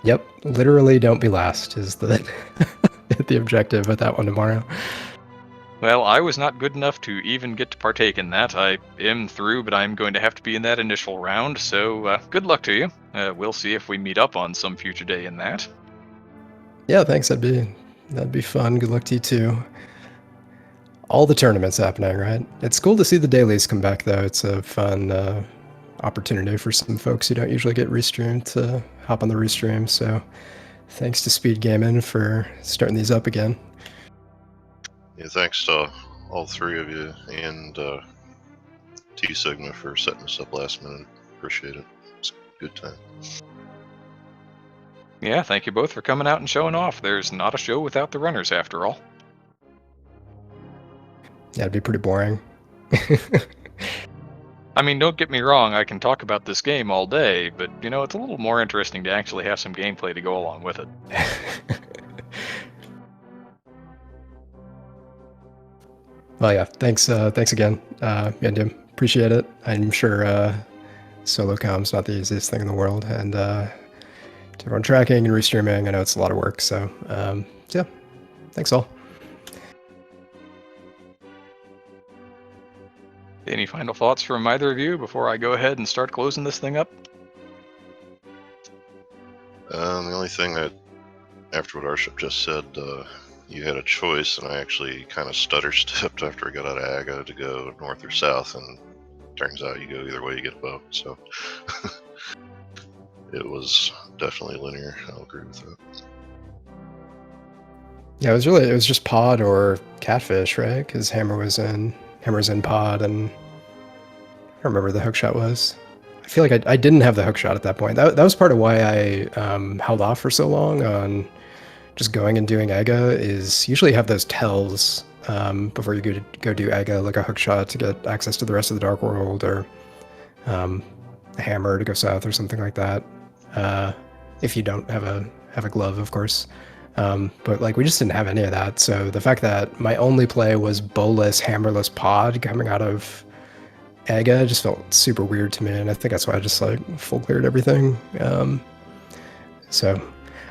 Yep, literally don't be last is the the objective with that one tomorrow. Well, I was not good enough to even get to partake in that. I am through, but I'm going to have to be in that initial round, so good luck to you. We'll see if we meet up on some future day in that. Yeah, thanks. That'd be fun. Good luck to you too. All the tournaments happening, right? It's cool to see the dailies come back, though. It's a fun opportunity for some folks who don't usually get restreamed to hop on the restream. So thanks to Speed Gaming for starting these up again. yeah, thanks to all 3 of you and T Sigma for setting us up last minute. Appreciate it. It's a good time. Yeah, thank you both for coming out and showing off. There's not a show without the runners, after all. Yeah, it'd be pretty boring. I mean, don't get me wrong, I can talk about this game all day, but, you know, it's a little more interesting to actually have some gameplay to go along with it. Well, yeah, thanks again, Yandim. Appreciate it. I'm sure solo com's not the easiest thing in the world, and to everyone tracking and restreaming, I know it's a lot of work, so yeah, thanks all. Any final thoughts from either of you before I go ahead and start closing this thing up? The only thing that, after what Arship just said, you had a choice, and I actually kind of stutter-stepped after I got out of Aga to go north or south, and turns out you go either way, you get a boat. So it was definitely linear. I'll agree with that. Yeah, it was just Pod or Catfish, right? Because Hammer's in Pod, and I don't remember the hookshot was. I feel like I didn't have the hookshot at that point. That was part of why I held off for so long on just going and doing Aga, is usually have those tells before you go do Aga, like a hookshot to get access to the rest of the Dark World, or a hammer to go south or something like that. If you don't have a glove, of course. But like we just didn't have any of that. So the fact that my only play was bowless, hammerless Pod coming out of Aga just felt super weird to me, and I think that's why I just like full cleared everything. So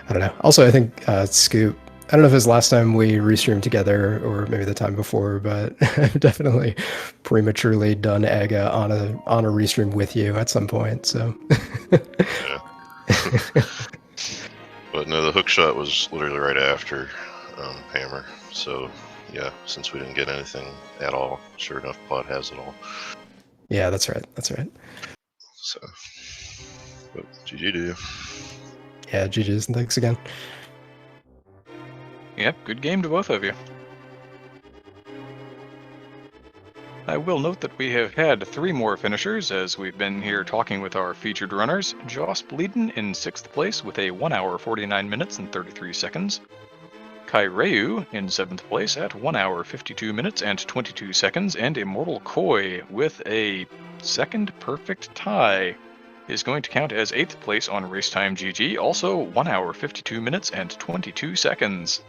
I don't know. Also, I think Scoop, I don't know if it was last time we restreamed together or maybe the time before, but I've definitely prematurely done Aga on a restream with you at some point. So Yeah. But no, the hookshot was literally right after Hammer. So yeah, since we didn't get anything at all, sure enough, Pod has it all. Yeah, that's right. So, but GG to you. Yeah, GG's, and thanks again. Yep, good game to both of you. I will note that we have had 3 more finishers as we've been here talking with our featured runners. Joss Bleeden in 6th place with a 1 hour 49 minutes and 33 seconds. Kaireu in 7th place at 1 hour 52 minutes and 22 seconds, and Immortal Koi with a second perfect tie is going to count as 8th place on Racetime GG, also 1 hour 52 minutes and 22 seconds.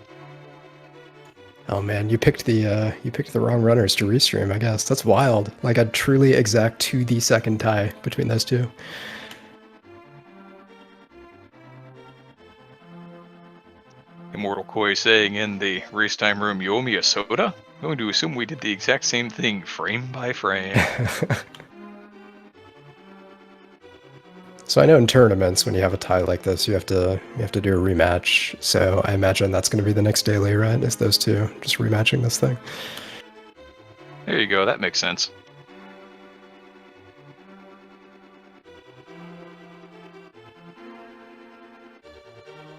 Oh man, you picked the wrong runners to restream, I guess. That's wild. Like a truly exact to the second tie between those two. Immortal Koi saying in the Racetime room, "You owe me a soda?" I'm going to assume we did the exact same thing, frame by frame. So I know in tournaments when you have a tie like this, you have to do a rematch. So I imagine that's going to be the next daily, right? Is those two just rematching this thing? There you go, that makes sense.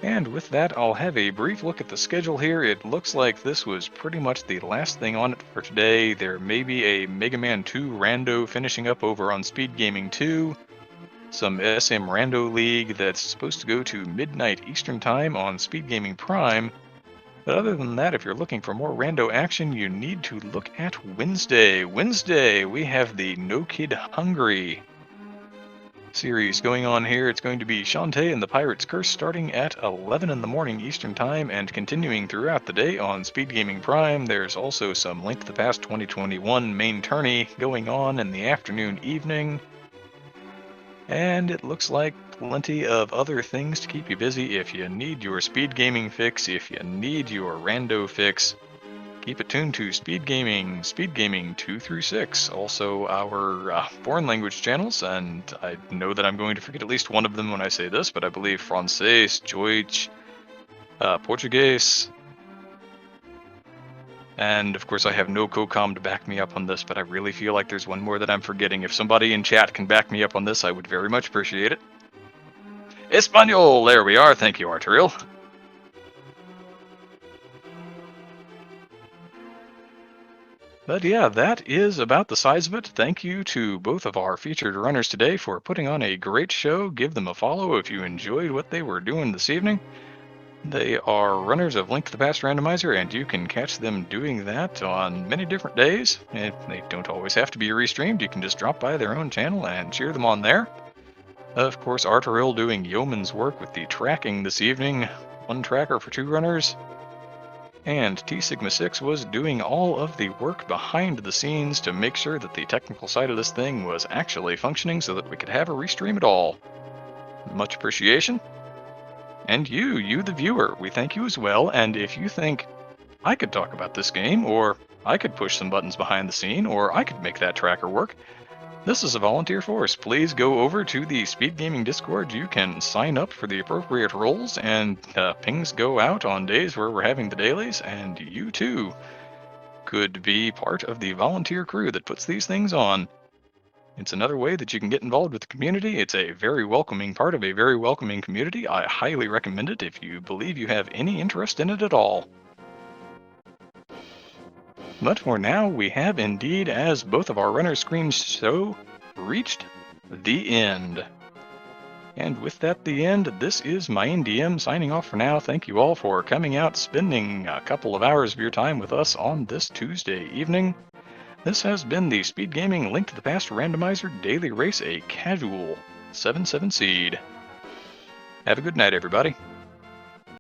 And with that, I'll have a brief look at the schedule here. It looks like this was pretty much the last thing on it for today. There may be a Mega Man 2 rando finishing up over on Speed Gaming 2. Some SM Rando League that's supposed to go to midnight Eastern Time on Speed Gaming Prime. But other than that, if you're looking for more rando action, you need to look at Wednesday. Wednesday, we have the No Kid Hungry series going on here. It's going to be Shantae and the Pirate's Curse starting at 11 in the morning Eastern Time and continuing throughout the day on Speed Gaming Prime. There's also some Link to the Past 2021 main tourney going on in the afternoon evening. And it looks like plenty of other things to keep you busy if you need your speed gaming fix, if you need your rando fix. Keep it tuned to Speed Gaming 2 through 6, also our foreign language channels, and I know that I'm going to forget at least one of them when I say this, but I believe Francais, Deutsch, Portuguese, and of course I have no COCOM to back me up on this, but I really feel like there's one more that I'm forgetting. If somebody in chat can back me up on this, I would very much appreciate it. Espanol! There we are, thank you, Arterial. But yeah, that is about the size of it. Thank you to both of our featured runners today for putting on a great show. Give them a follow if you enjoyed what they were doing this evening. They are runners of Link to the Past Randomizer, and you can catch them doing that on many different days. And they don't always have to be restreamed. You can just drop by their own channel and cheer them on there. Of course, Arterial doing yeoman's work with the tracking this evening. One tracker for 2 runners. And T Sigma 6 was doing all of the work behind the scenes to make sure that the technical side of this thing was actually functioning so that we could have a restream at all. Much appreciation. And you the viewer, we thank you as well, and if you think I could talk about this game, or I could push some buttons behind the scene, or I could make that tracker work, this is a volunteer force. Please go over to the Speed Gaming Discord. You can sign up for the appropriate roles, and pings go out on days where we're having the dailies, and you too could be part of the volunteer crew that puts these things on. It's another way that you can get involved with the community. It's a very welcoming part of a very welcoming community. I highly recommend it if you believe you have any interest in it at all. But for now, we have indeed, as both of our runner screens show, reached the end. And with that, the end, this is MyNDM signing off for now. Thank you all for coming out, spending a couple of hours of your time with us on this Tuesday evening. This has been the Speed Gaming Link to the Past Randomizer Daily Race, a casual 7-7 seed. Have a good night, everybody.